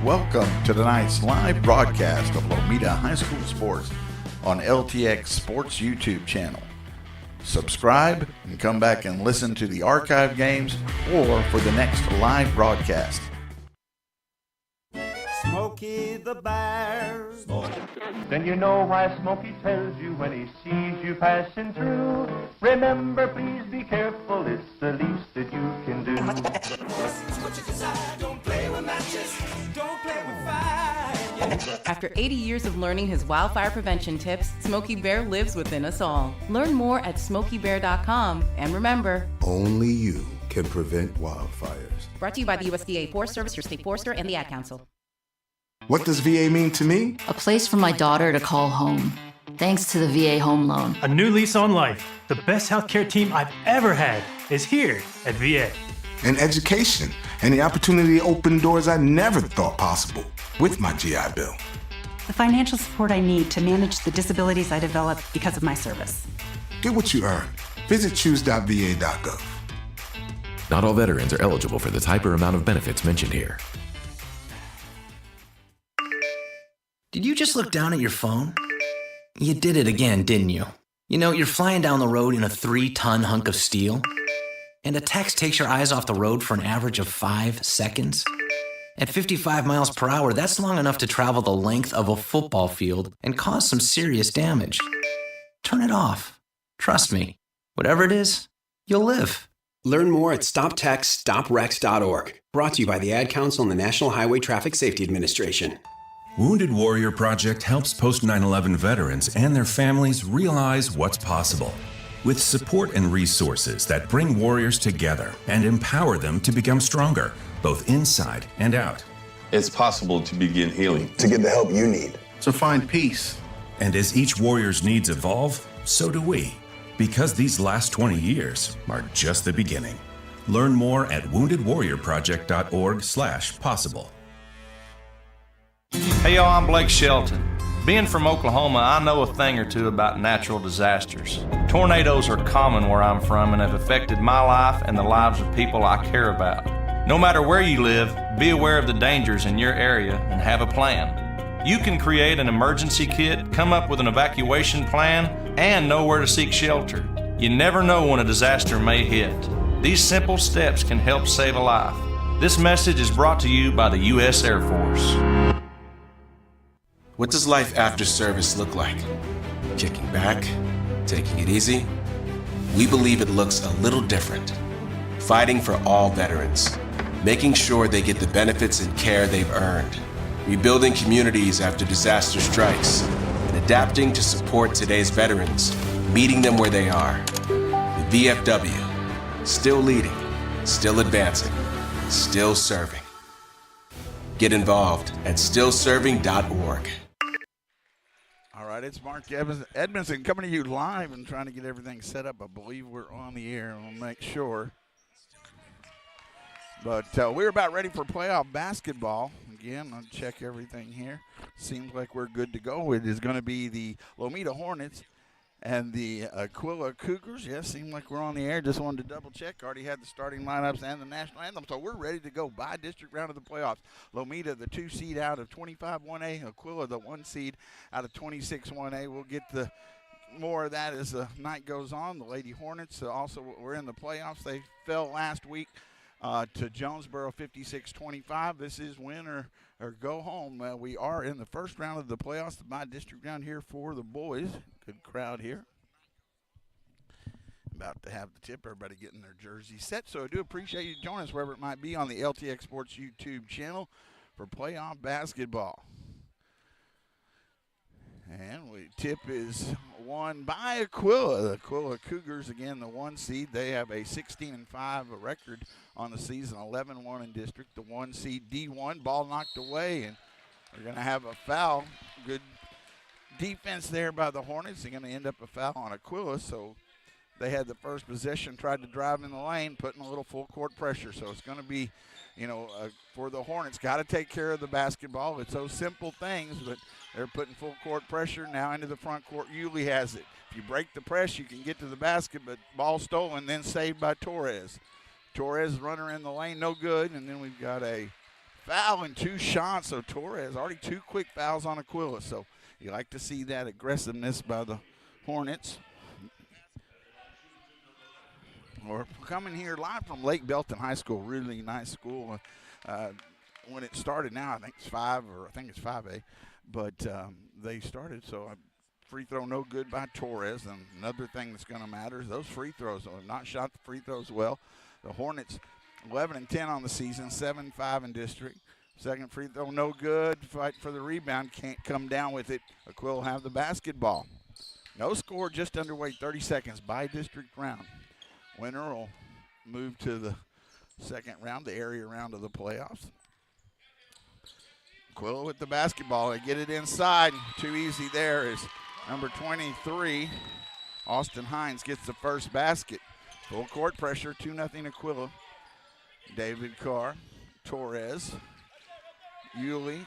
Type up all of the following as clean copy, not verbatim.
welcome to tonight's live broadcast of Lomita High School Sports on LTX Sports YouTube channel. Subscribe and come back and listen to the archive games or for the next live broadcast. Smokey the Bear. Then you know why Smokey tells you when he sees you passing through. Remember, please be careful, it's the least that you can do. Don't play with matches, don't play with fire. After 80 years of learning his wildfire prevention tips, Smokey Bear lives within us all. Learn more at SmokeyBear.com. And remember, only you can prevent wildfires. Brought to you by the USDA Forest Service, your state forester, and the Ad Council. What does VA mean to me? A place for my daughter to call home. Thanks to the VA Home Loan. A new lease on life. The best healthcare team I've ever had is here at VA. And education, and the opportunity to open doors I never thought possible with my GI Bill. The financial support I need to manage the disabilities I developed because of my service. Get what you earn. Visit choose.va.gov. Not all veterans are eligible for the type or amount of benefits mentioned here. Did you just look down at your phone? You did it again, didn't you? You know, you're flying down the road in a 3-ton hunk of steel, and a text takes your eyes off the road for an average of 5 seconds. At 55 miles per hour, that's long enough to travel the length of a football field and cause some serious damage. Turn it off. Trust me, whatever it is, you'll live. Learn more at StopTextsStopWrecks.org. Brought to you by the Ad Council and the National Highway Traffic Safety Administration. Wounded Warrior Project helps post 9/11 veterans and their families realize what's possible. With support and resources that bring warriors together and empower them to become stronger, both inside and out. It's possible to begin healing. To get the help you need. To find peace. And as each warrior's needs evolve, so do we. Because these last 20 years are just the beginning. Learn more at woundedwarriorproject.org/possible. Hey y'all, I'm Blake Shelton. Being from Oklahoma, I know a thing or two about natural disasters. Tornadoes are common where I'm from and have affected my life and the lives of people I care about. No matter where you live, be aware of the dangers in your area and have a plan. You can create an emergency kit, come up with an evacuation plan, and know where to seek shelter. You never know when a disaster may hit. These simple steps can help save a life. This message is brought to you by the U.S. Air Force. What does life after service look like? Kicking back? Taking it easy? We believe it looks a little different. Fighting for all veterans. Making sure they get the benefits and care they've earned. Rebuilding communities after disaster strikes. And adapting to support today's veterans. Meeting them where they are. The VFW. Still leading. Still advancing. Still serving. Get involved at stillserving.org. All right, it's Mark Edmondson coming to you live and trying to get everything set up. I believe we're on the air. We'll make sure. But we're about ready for playoff basketball. Again, I'll check everything here. Seems like we're good to go. It is going to be the Lomita Hornets and the Aquila Cougars. Yeah, seemed like we're on the air. Just wanted to double check. Already had the starting lineups and the national anthem. So we're ready to go by district round of the playoffs. Lomita, the 2 seed out of 25-1A. Aquila, the 1 seed out of 26-1A. We'll get the more of that as the night goes on. The Lady Hornets also were in the playoffs. They fell last week to Jonesboro 56-25. This is win or go home. We are in the first round of the playoffs, the by district round here for the boys. Good crowd here. About to have the tip, everybody getting their jerseys set. So I do appreciate you joining us wherever it might be on the LTX Sports YouTube channel for playoff basketball. And tip is won by Aquila. The Aquila Cougars, again, the 1 seed. They have a 16-5 record on the season, 11-1 in district. The 1 seed D1, ball knocked away, and they're going to have a foul. Good defense there by the Hornets. They're going to end up a foul on Aquila, so they had the first possession, tried to drive in the lane, putting a little full court pressure. So it's going to be, for the Hornets, got to take care of the basketball. It's those simple things, but they're putting full court pressure now into the front court. Yulee has it. If you break the press, you can get to the basket, but ball stolen, then saved by Torres. Torres, runner in the lane, no good, and then we've got a foul and 2 shots. So Torres already 2 quick fouls on Aquila. So you like to see that aggressiveness by the Hornets. We're coming here live from Lake Belton High School, really nice school. When it started now, I think it's 5A, but they started, so free throw no good by Torres. And another thing that's going to matter is those free throws. Have not shot the free throws well. The Hornets 11-10 on the season, 7-5 in district. Second free throw no good. Fight for the rebound, can't come down with it. Aquila will have the basketball. No score, just underway, 30 seconds by district round. Winner will move to the second round, the area round of the playoffs. Aquila with the basketball. They get it inside. Too easy there is number 23, Austin Hines, gets the first basket. Full court pressure, 2-0 Aquila. David Carr, Torres, Yulee,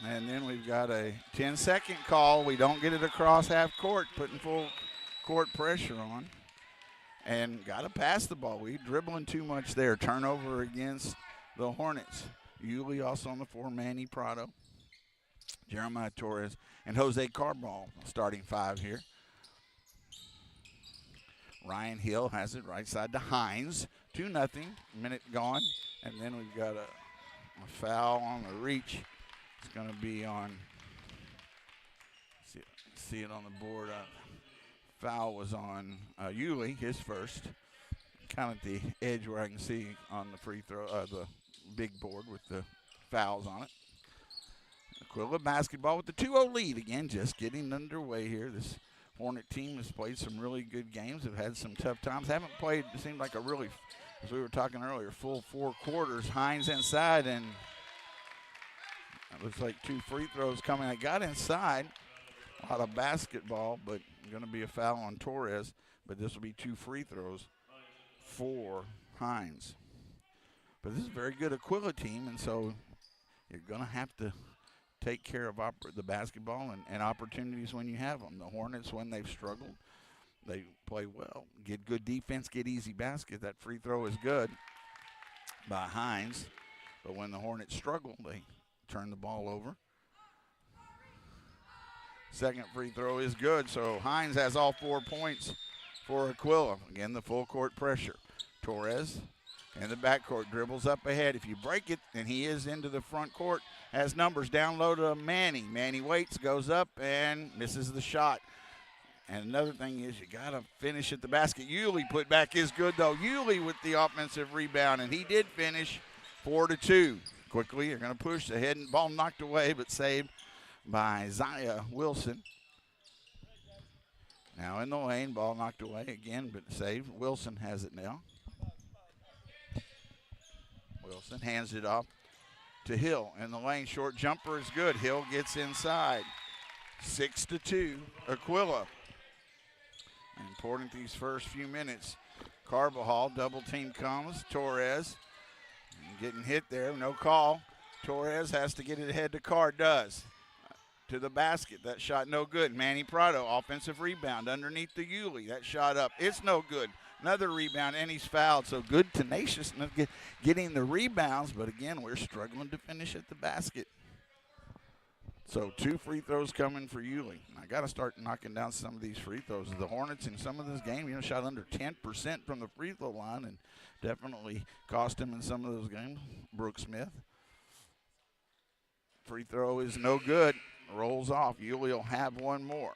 and then we've got a 10-second call. We don't get it across half court, putting full court pressure on. And got to pass the ball. We dribbling too much there. Turnover against the Hornets. Yulee also on the floor. Manny Prado, Jeremiah Torres, and Jose Carball starting 5 here. Ryan Hill has it right side to Hines. 2-0. Minute gone. And then we've got a foul on the reach. It's going to be on, see it on the board. Foul was on Yulee, his first. Kind of at the edge where I can see on the free throw, the big board with the fouls on it. Aquila basketball with the 2-0 lead again, just getting underway here. This Hornet team has played some really good games. Have had some tough times. Haven't played, it seemed like a really, as we were talking earlier, full 4 quarters. Hines inside, and it looks like 2 free throws coming. I got inside. A lot of basketball, but going to be a foul on Torres. But this will be 2 free throws for Hines. But this is a very good Aquila team, and so you're going to have to take care of the basketball and opportunities when you have them. The Hornets, when they've struggled, they play well. Get good defense, get easy basket. That free throw is good by Hines. But when the Hornets struggle, they turn the ball over. Second free throw is good, so Hines has all 4 points for Aquila. Again, the full court pressure. Torres in the backcourt dribbles up ahead. If you break it, and he is into the front court, has numbers down low to Manny. Manny waits, goes up, and misses the shot. And another thing is you got to finish at the basket. Yulee put back is good, though. Yulee with the offensive rebound, and he did finish 4-2. Quickly, they're going to push ahead, and ball knocked away, but saved by Zaya Wilson. Now in the lane, ball knocked away again, but saved. Wilson has it now. Wilson hands it off to Hill. In the lane, short jumper is good. Hill gets inside. 6-2, Aquila. Important these first few minutes. Carbajal, double team comes. Torres getting hit there, no call. Torres has to get it ahead to Carr, does. To the basket, that shot no good. Manny Prado, offensive rebound underneath the Yulee. That shot up, it's no good. Another rebound, and he's fouled. So good tenaciousness getting the rebounds, but again, we're struggling to finish at the basket. So 2 free throws coming for Yulee. I got to start knocking down some of these free throws. The Hornets in some of this game, shot under 10% from the free throw line, and definitely cost him in some of those games. Brooke Smith. Free throw is no good. Rolls off. Yulee will have 1 more.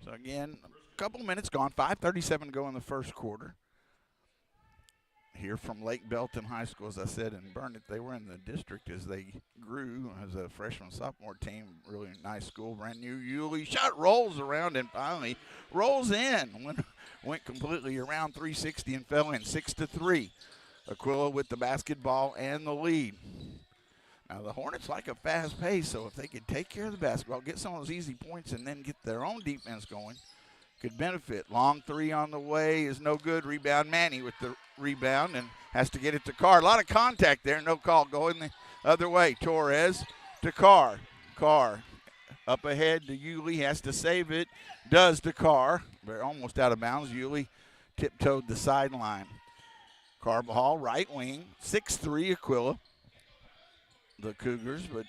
So again, a couple minutes gone. 5:37 to go in the first quarter. Here from Lake Belton High School, as I said, in Burnett, they were in the district as they grew as a freshman sophomore team. Really nice school, brand new. Yulee shot rolls around and finally rolls in. Went completely around 360 and fell in. 6-3. Aquila with the basketball and the lead. Now, the Hornets like a fast pace, so if they could take care of the basketball, get some of those easy points, and then get their own defense going, could benefit. Long 3 on the way is no good. Rebound, Manny with the rebound, and has to get it to Carr. A lot of contact there, no call. Going the other way. Torres to Carr. Carr up ahead to Yulee, has to save it. Does to Carr. They're almost out of bounds. Yulee tiptoed the sideline. Carbajal, right wing, 6'3" Aquila. The Cougars, but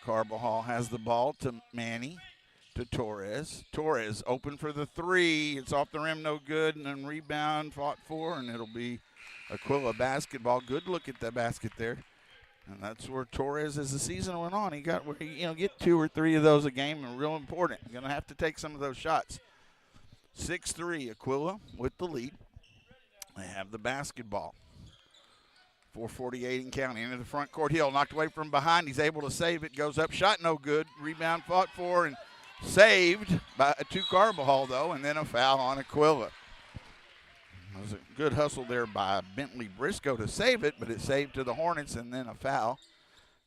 Carbajal has the ball to Manny, to Torres. Torres open for the three. It's off the rim, no good, and then rebound, fought for, and it'll be Aquila basketball. Good look at that basket there. And that's where Torres, as the season went on, he got where he, get 2 or 3 of those a game, and real important. You're going to have to take some of those shots. 6'3", Aquila with the lead. They have the basketball. 4:48 and counting into the front court. Hill knocked away from behind. He's able to save it. Goes up, shot no good. Rebound fought for and saved by to Carbajal, though, and then a foul on Aquila. It was a good hustle there by Bentley Briscoe to save it, but it saved to the Hornets and then a foul.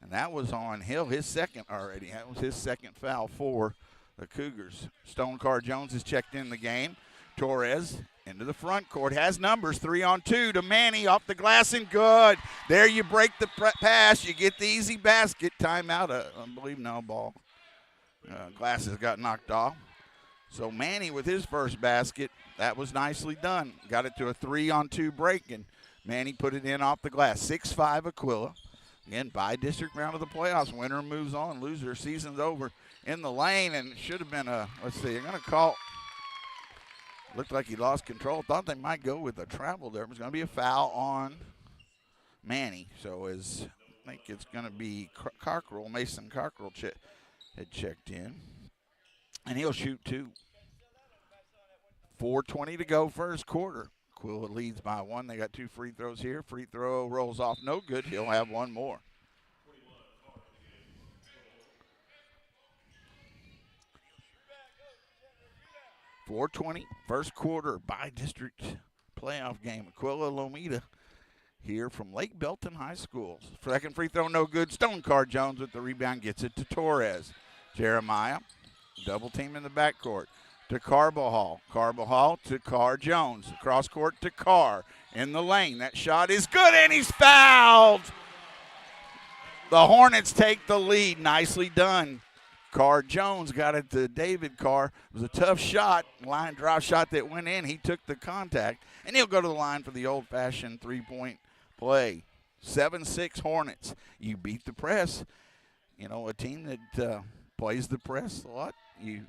And that was on Hill, his second already. That was his second foul for the Cougars. Stone Car Jones has checked in the game. Torres into the front court, has numbers, 3-on-2 to Manny, off the glass and good. There you break the pass, you get the easy basket. Timeout, I believe no ball. Glasses got knocked off. So Manny with his first basket, that was nicely done. Got it to a 3-on-2 break, and Manny put it in off the glass. 6'5" Aquila. Again, by-district round of the playoffs. Winner moves on, loser, season's over. In the lane, and it should have been a, let's see, you're going to call. Looked like he lost control. Thought they might go with a travel there. It was going to be a foul on Manny. So I think it's going to be Cockrell, Mason Cockrell had checked in. And he'll shoot 2. 4:20 to go first quarter. Aquila leads by 1. They got 2 free throws here. Free throw rolls off no good. He'll have 1 more. 4:20, first quarter by-district playoff game. Aquila Lomita here from Lake Belton High School. Second free throw, no good. Stone Car Jones with the rebound gets it to Torres. Jeremiah, double team in the backcourt to Carbajal. Carbajal to Car Jones. Cross court to Carr in the lane. That shot is good, and he's fouled. The Hornets take the lead. Nicely done. Carr Jones got it to David Carr. It was a tough shot, line drive shot that went in. He took the contact, and he'll go to the line for the old-fashioned three-point play. 7-6 Hornets. You beat the press. A team that plays the press a lot, you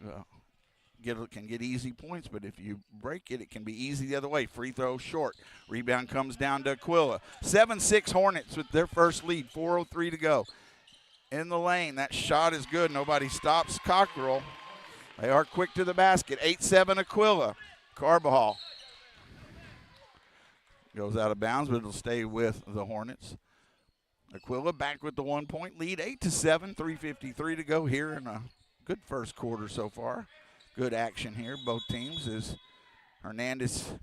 can get easy points, but if you break it, it can be easy the other way. Free throw short. Rebound comes down to Aquila. 7-6 Hornets with their first lead. 4:03 to go. In the lane, that shot is good. Nobody stops Cockrell. They are quick to the basket. 8-7 Aquila. Carbajal goes out of bounds, but it'll stay with the Hornets. Aquila back with the 1-point lead, 8-7, 3:53 to go here in a good first quarter so far. Good action here. Both teams is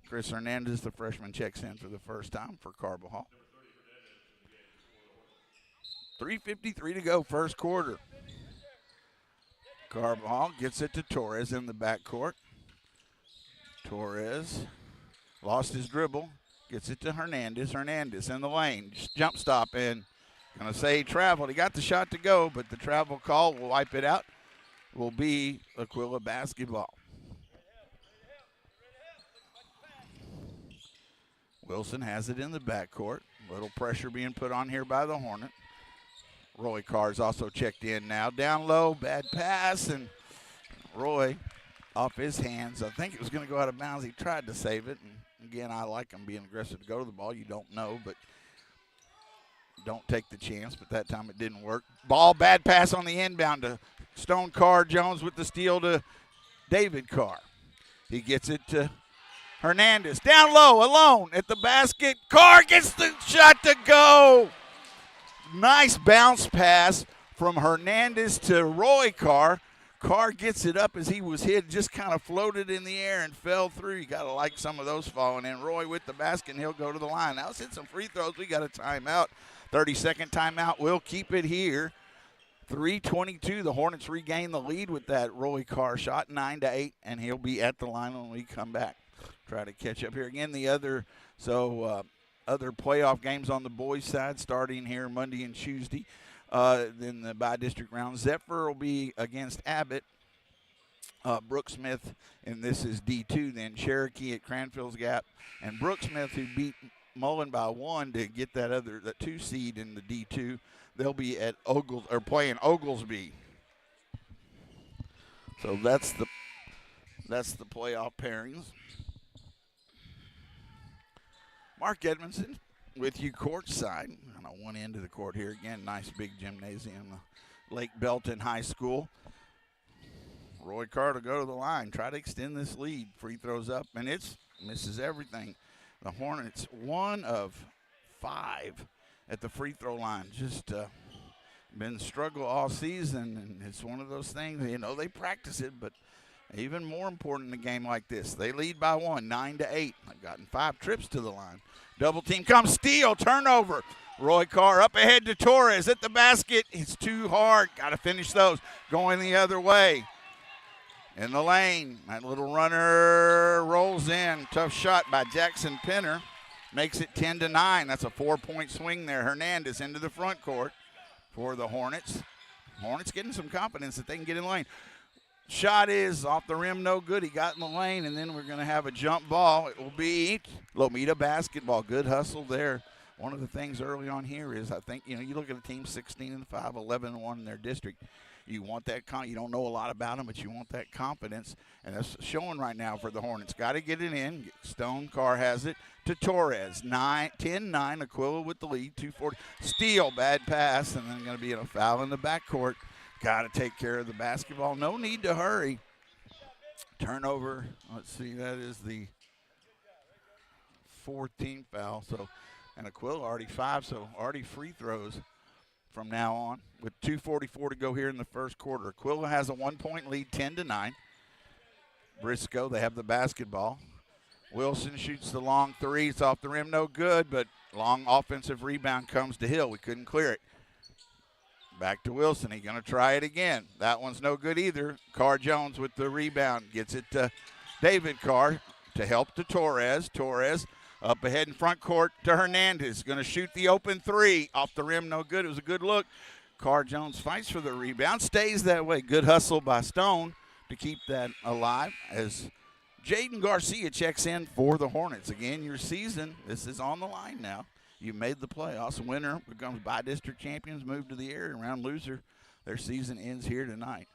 Chris Hernandez, the freshman, checks in for the first time for Carbajal. 3:53 to go, first quarter. Carbajal gets it to Torres in the backcourt. Torres lost his dribble, gets it to Hernandez. Hernandez in the lane, jump stop in. Gonna say he traveled. He got the shot to go, but the travel call will wipe it out. Will be Aquila basketball. Wilson has it in the backcourt. Little pressure being put on here by the Hornet. Roy Carr's also checked in now. Down low, bad pass, and Roy off his hands. I think it was going to go out of bounds. He tried to save it. And again, I like him being aggressive to go to the ball. You don't know, but don't take the chance. But that time it didn't work. Ball, bad pass on the inbound to Stone Car Jones with the steal to David Carr. He gets it to Hernandez. Down low, alone at the basket. Carr gets the shot to go. Nice bounce pass from Hernandez to Roy Carr. Carr gets it up as he was hit, just kind of floated in the air and fell through. You got to like some of those falling in. Roy with the basket, and he'll go to the line. Now let's hit some free throws. We got a timeout. 30-second timeout. We'll keep it here. 3:22. The Hornets regain the lead with that Roy Carr shot, 9-8, and he'll be at the line when we come back. Try to catch up here again. The other playoff games on the boys' side starting here Monday and Tuesday. Then the by-district round. Zephyr will be against Abbott. Brooksmith, and this is D2 then. Cherokee at Cranfield's Gap. And Brooksmith, who beat Mullen by 1 to get that 2 seed in the D2. They'll be at playing Oglesby. So that's the playoff pairings. Mark Edmondson with you courtside on one end of the court here. Again, nice big gymnasium, Lake Belton High School. Roy Carr to go to the line, try to extend this lead. Free throws up, and misses everything. The Hornets 1 of 5 at the free throw line. Just been struggle all season, and it's one of those things, they practice it, but even more important in a game like this. They lead by 1, 9-8. They've gotten 5 trips to the line. Double team comes, steal, turnover. Roy Carr up ahead to Torres at the basket. It's too hard. Got to finish those. Going the other way. In the lane, that little runner rolls in. Tough shot by Jackson Penner. Makes it 10-9. That's a 4-point swing there. Hernandez into the front court for the Hornets. Hornets getting some confidence that they can get in the lane. Shot is off the rim, no good. He got in the lane, and then we're going to have a jump ball. It will be Lomita basketball. Good hustle there. One of the things early on here is I think, you look at a team 16-5, 11-1 in their district. You want that you don't know a lot about them, but you want that confidence, and that's showing right now for the Hornets. Got to get it in. Stone Carr has it to Torres. 10-9, Aquila with the lead, 2:40. Steal, bad pass, and then going to be a foul in the backcourt. Got to take care of the basketball. No need to hurry. Turnover. Let's see, that is the 14th foul. And Aquila already 5, so already free throws from now on with 2:44 to go here in the first quarter. Aquila has a 1-point lead, 10-9. Briscoe, they have the basketball. Wilson shoots the long 3. It's off the rim, no good, but long offensive rebound comes to Hill. We couldn't clear it. Back to Wilson. He's going to try it again. That one's no good either. Carr Jones with the rebound. Gets it to David Carr to help to Torres. Torres up ahead in front court to Hernandez. Going to shoot the open 3. Off the rim, no good. It was a good look. Carr Jones fights for the rebound. Stays that way. Good hustle by Stone to keep that alive as Jaden Garcia checks in for the Hornets. Again, your season, this is on the line now. You made the playoffs. Winner becomes by-district champions, move to the area round. Loser, their season ends here tonight.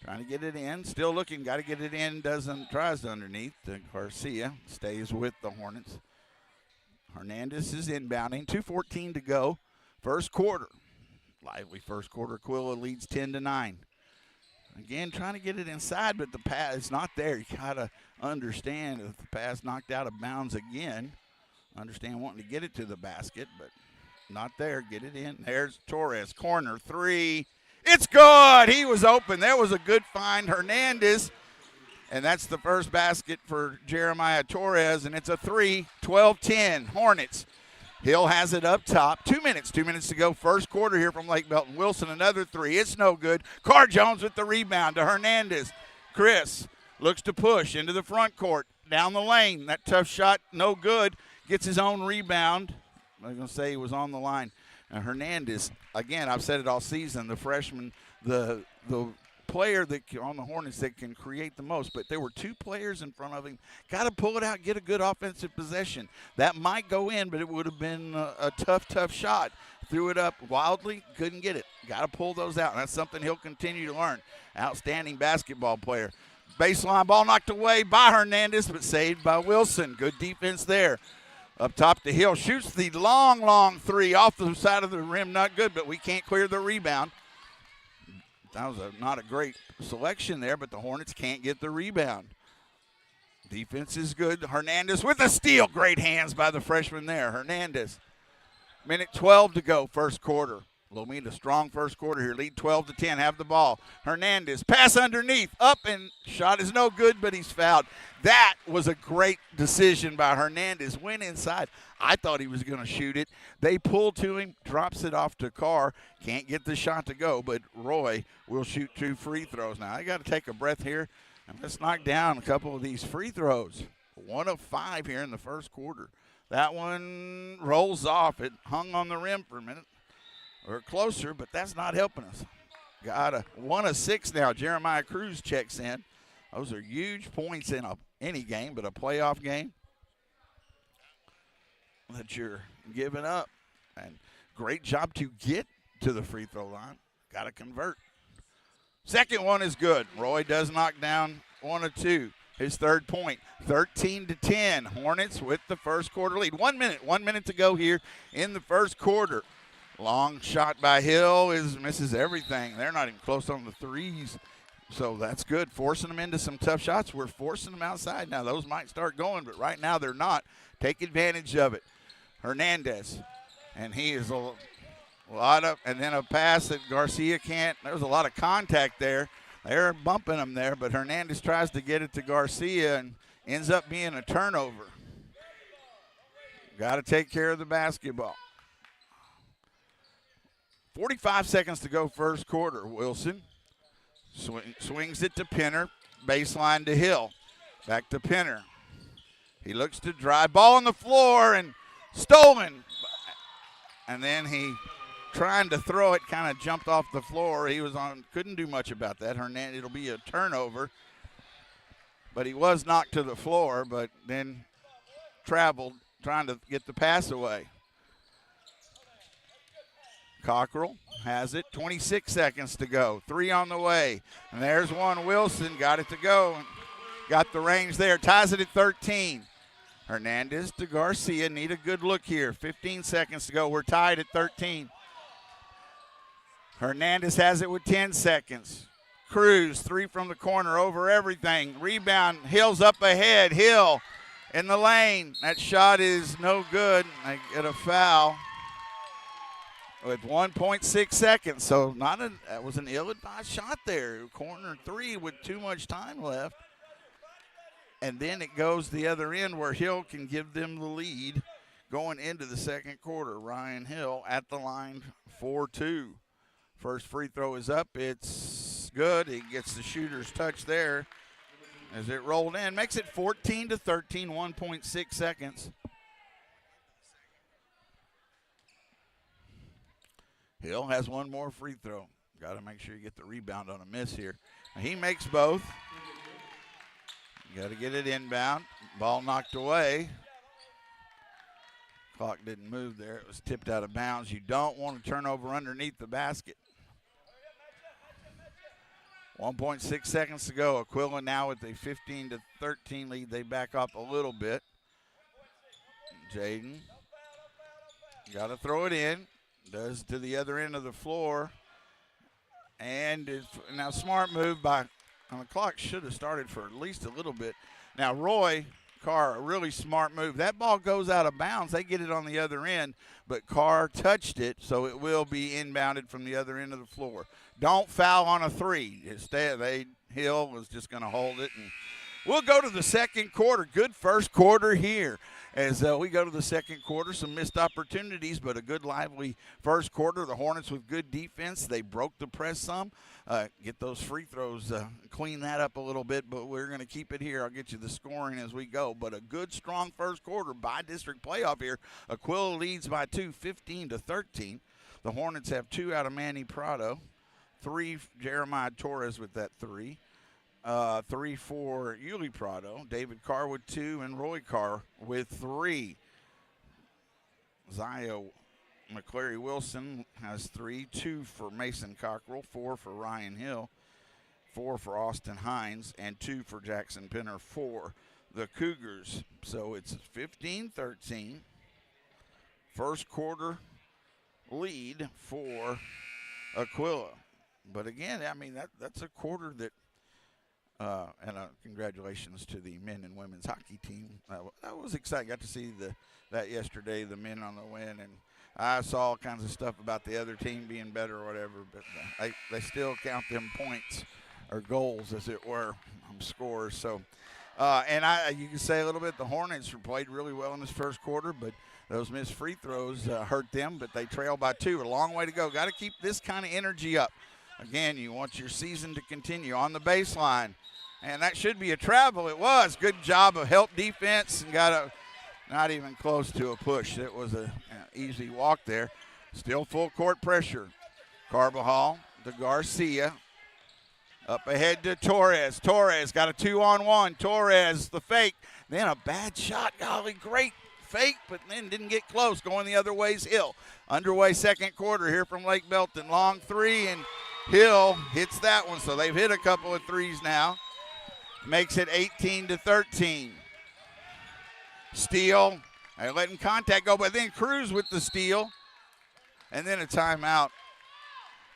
Trying to get it in. Still looking. Got to get it in. Tries underneath. Garcia stays with the Hornets. Hernandez is inbounding. 2:14 to go. First quarter. Lively first quarter. Aquila leads 10-9. Again, trying to get it inside, but the pass is not there. You got to understand if the pass knocked out of bounds again. Understand wanting to get it to the basket, but not there. Get it in. There's Torres. Corner 3. It's good. He was open. There was a good find. Hernandez. And that's the first basket for Jeremiah Torres, and it's a 3, 12-10. Hornets. Hill has it up top. 2 minutes to go. First quarter here from Lake Belton. Wilson, another 3. It's no good. Carr Jones with the rebound to Hernandez. Chris looks to push into the front court. Down the lane. That tough shot, no good. Gets his own rebound. I'm going to say he was on the line. Hernandez, again, I've said it all season, the freshman, the player that on the Hornets that can create the most, but there were 2 players in front of him. Got to pull it out, get a good offensive possession. That might go in, but it would have been a tough shot. Threw it up wildly, couldn't get it. Got to pull those out, and that's something he'll continue to learn. Outstanding basketball player. Baseline ball knocked away by Hernandez, but saved by Wilson. Good defense there. Up top to Hill. Shoots the long 3 off the side of the rim. Not good, but we can't clear the rebound. That was not a great selection there, but the Hornets can't get the rebound. Defense is good. Hernandez with a steal. Great hands by the freshman there. Hernandez. Minute 12 to go, first quarter. Lomita, strong first quarter here. Lead 12-10. Have the ball. Hernandez. Pass underneath. Up and shot is no good, but he's fouled. That was a great decision by Hernandez. Went inside. I thought he was going to shoot it. They pull to him. Drops it off to Carr. Can't get the shot to go, but Roy will shoot 2 free throws. Now, I got to take a breath here, and let's knock down a couple of these free throws. 1 of 5 here in the first quarter. That one rolls off. It hung on the rim for a minute. Or closer, but that's not helping us. Got a 1 of 6 now. Jeremiah Cruz checks in. Those are huge points in any game, but a playoff game. that you're giving up. And great job to get to the free throw line. Got to convert. Second one is good. Roy does knock down one of two. His third point, 13-10. Hornets with the first quarter lead. 1 minute to go here in the first quarter. Long shot by Hill misses everything. They're not even close on the threes, so that's good. Forcing them into some tough shots. We're forcing them outside now. Those might start going, but right now they're not. Take advantage of it. Hernandez, and he is a lot of, and then a pass that Garcia can't. There was a lot of contact there. They're bumping him there, but Hernandez tries to get it to Garcia and ends up being a turnover. Got to take care of the basketball. 45 seconds to go first quarter. Wilson swings it to Penner. Baseline to Hill. Back to Penner. He looks to drive. Ball on the floor and stolen. And then he trying to throw it, kind of jumped off the floor. He was on, couldn't do much about that. Hernandez, it'll be a turnover. But he was knocked to the floor, but then traveled trying to get the pass away. Cockrell has it, 26 seconds to go. 3 on the way. And there's one. Wilson got it to go. Got the range there. Ties it at 13. Hernandez to Garcia. Need a good look here. 15 seconds to go. We're tied at 13. Hernandez has it with 10 seconds. Cruz, 3 from the corner, over everything. Rebound, Hill's up ahead. Hill in the lane. That shot is no good. They get a foul with 1.6 seconds. So that was an ill-advised shot there. Corner 3 with too much time left. And then it goes the other end where Hill can give them the lead going into the second quarter. Ryan Hill at the line, 4-2. First free throw is up. It's good. He gets the shooter's touch there as it rolled in. Makes it 14-13, 1.6 seconds. Hill has one more free throw. Got to make sure you get the rebound on a miss here. He makes both. Got to get it inbound. Ball knocked away. Clock didn't move there. It was tipped out of bounds. You don't want to turn over underneath the basket. 1.6 seconds to go. Aquila now with a 15-13 lead. They back up a little bit. Jaden got to throw it in. Does to the other end of the floor. And now smart move by, the clock should have started for at least a little bit. Now Roy Carr, a really smart move. That ball goes out of bounds. They get it on the other end, but Carr touched it, so it will be inbounded from the other end of the floor. Don't foul on a 3. Instead, Hill was just going to hold it. And we'll go to the second quarter. Good first quarter here. As we go to the second quarter, some missed opportunities, but a good lively first quarter. The Hornets with good defense. They broke the press some. Get those free throws, clean that up a little bit, but we're going to keep it here. I'll get you the scoring as we go. But a good, strong first quarter by district playoff here. Aquila leads by 2, 15-13. The Hornets have 2 out of Manny Prado. 3, Jeremiah Torres with that 3. 3 for Yulee Prado, David Carr with 2, and Roy Carr with 3. Zio McCleary Wilson has 3, 2 for Mason Cockrell, 4 for Ryan Hill, 4 for Austin Hines, and 2 for Jackson Penner for the Cougars. So it's 15-13. First quarter lead for Aquila. But again, I mean, that's a quarter that and congratulations to the men and women's hockey team. I was excited. Got to see that yesterday, the men on the win, and I saw all kinds of stuff about the other team being better or whatever, but they still count them points or goals, as it were, scores. So, and you can say a little bit, the Hornets played really well in this first quarter, but those missed free throws hurt them, but they trail by 2. A long way to go. Got to keep this kind of energy up. Again, you want your season to continue on the baseline. And that should be a travel. It was. Good job of help defense and got not even close to a push. It was an easy walk there. Still full court pressure. Carbajal to Garcia. Up ahead to Torres. Torres got a 2-on-1. Torres, the fake. Then a bad shot. Golly, great fake, but then didn't get close. Going the other way's Hill. Underway second quarter here from Lake Belton. Long three, and Hill hits that one. So they've hit a couple of threes now. Makes it 18-13. Steal. They're letting contact go, but then Cruz with the steal. And then a timeout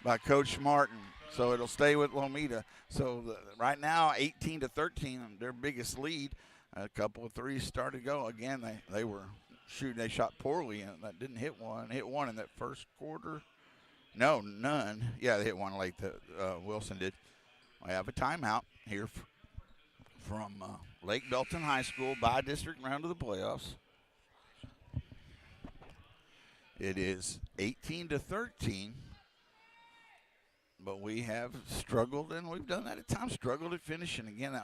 by Coach Martin. So it'll stay with Lomita. So right now, 18-13, their biggest lead. A couple of threes started to go. Again, they were shooting. They shot poorly, and that didn't hit one. Hit one in that first quarter. No, none. Yeah, they hit one late. Wilson did. We have a timeout here from Lake Belton High School by district round of the playoffs. It is 18-13. But we have struggled, and we've done that at times, struggled at finishing. Again,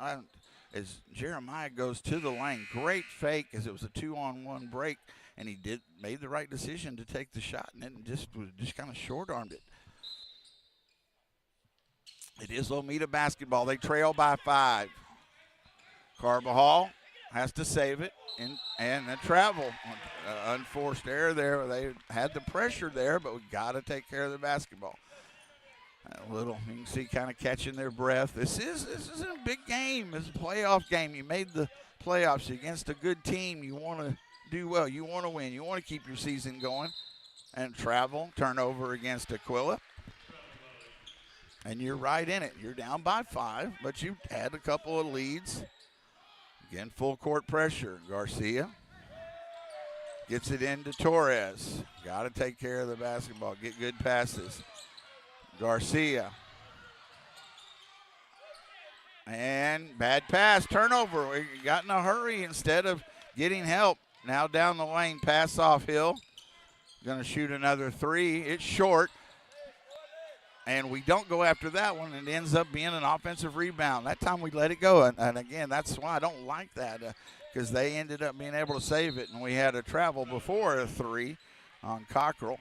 as Jeremiah goes to the lane, great fake as it was a 2-on-1 break, and he made the right decision to take the shot, and then just kind of short-armed it. It is Lomita basketball. They trail by 5. Carbajal has to save it, and the travel. Unforced error there. They had the pressure there, but we got to take care of the basketball. A little, you can see, kind of catching their breath. This is a big game. It's a playoff game. You made the playoffs against a good team. You want to do well. You want to win. You want to keep your season going. And travel, turnover against Aquila. And you're right in it. You're down by 5, but you had a couple of leads. Again, full court pressure. Garcia gets it into Torres. Got to take care of the basketball. Get good passes. Garcia. And bad pass, turnover. We got in a hurry instead of getting help. Now down the lane, pass off Hill. Going to shoot another 3. It's short. And we don't go after that one. It ends up being an offensive rebound. That time we let it go. And again, that's why I don't like that, because they ended up being able to save it. And we had a travel before a 3 on Cockrell.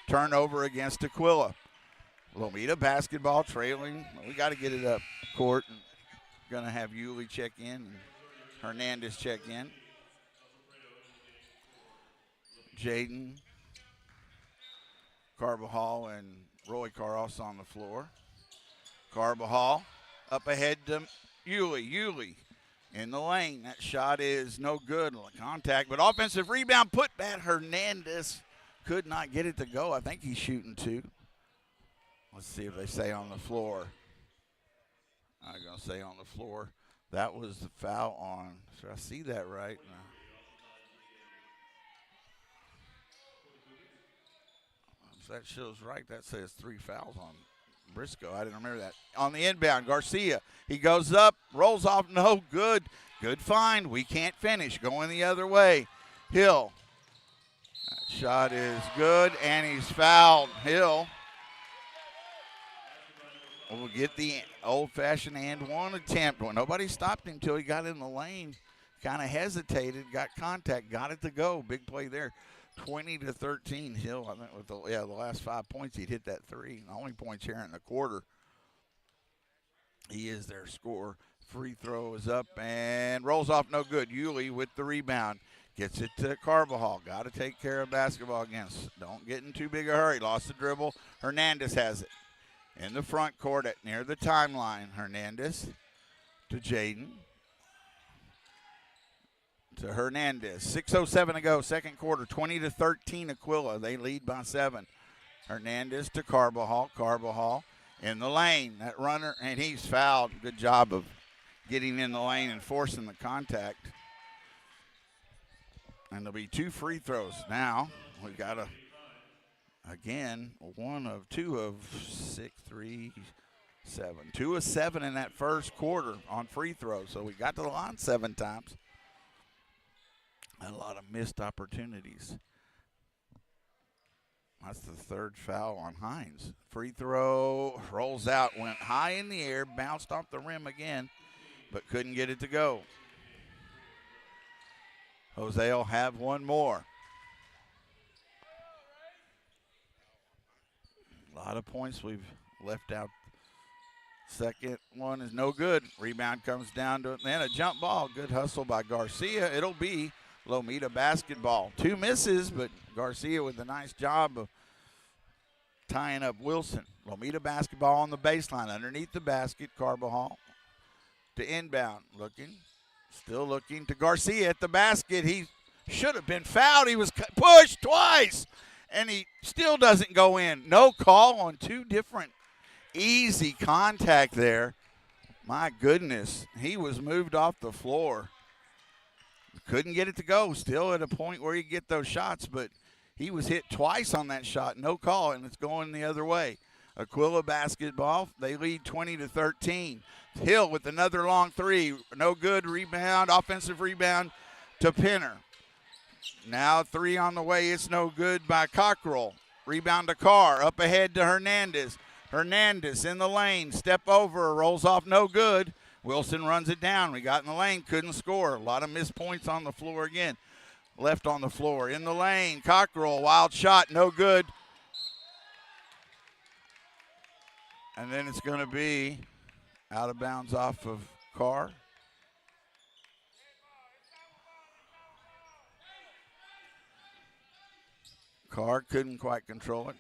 Turnover against Aquila. Lomita basketball trailing. We got to get it up court. And going to have Yulee check in and Hernandez check in. Jaden, Carbajal, and Roy Carlos on the floor. Carbajal up ahead to Yulee. Yulee in the lane. That shot is no good. Contact, but offensive rebound put back. Hernandez could not get it to go. I think he's shooting 2. Let's see if they say on the floor. I'm going to say on the floor. That was the foul on. Should I see that right? No. If that shows right, that says 3 fouls on Briscoe. I didn't remember that. On the inbound, Garcia. He goes up, rolls off, no good. Good find. We can't finish. Going the other way. Hill. That shot is good, and he's fouled. Hill will get the old-fashioned and one attempt. Well, nobody stopped him until he got in the lane. Kind of hesitated, got contact, got it to go. Big play there. 20-13. Hill, I think, with the last 5 points, he'd hit that 3. The only points here in the quarter. He is their scorer. Free throw is up and rolls off, no good. Yulee with the rebound. Gets it to Carbajal. Got to take care of basketball again. Don't get in too big a hurry. Lost the dribble. Hernandez has it. In the front court at near the timeline. Hernandez to Jaden. To Hernandez. 6:07 to go, second quarter. 20-13 Aquila. They lead by 7. Hernandez to Carbajal. Carbajal in the lane. That runner, and he's fouled. Good job of getting in the lane and forcing the contact. And there'll be 2 free throws. Now we got to, again, 1 of 2 of 6, 3, 7. 2 of 7 in that first quarter on free throws. So we got to the line 7 times. And a lot of missed opportunities. That's the 3rd foul on Hines. Free throw, rolls out, went high in the air, bounced off the rim again, but couldn't get it to go. Jose will have 1 more. A lot of points we've left out. Second one is no good. Rebound comes down to it. Then a jump ball. Good hustle by Garcia. It'll be Lomita basketball. 2 misses, but Garcia with a nice job of tying up Wilson. Lomita basketball on the baseline underneath the basket. Carbajal to inbound. Still looking to Garcia at the basket. He should have been fouled. He was pushed twice, and he still doesn't go in. No call on 2 different easy contact there. My goodness, he was moved off the floor. Couldn't get it to go. Still at a point where you get those shots, but he was hit twice on that shot. No call, and it's going the other way. Aquila basketball. They lead 20-13. Hill with another long 3. No good. Rebound, offensive rebound to Penner. Now 3 on the way. It's no good by Cockrell. Rebound to Carr. Up ahead to Hernandez. Hernandez in the lane. Step over. Rolls off. No good. Wilson runs it down. We got in the lane. Couldn't score. A lot of missed points on the floor again. Left on the floor. In the lane. Cockrell. Wild shot. No good. And then it's going to be out of bounds off of Carr. Carr couldn't quite control it.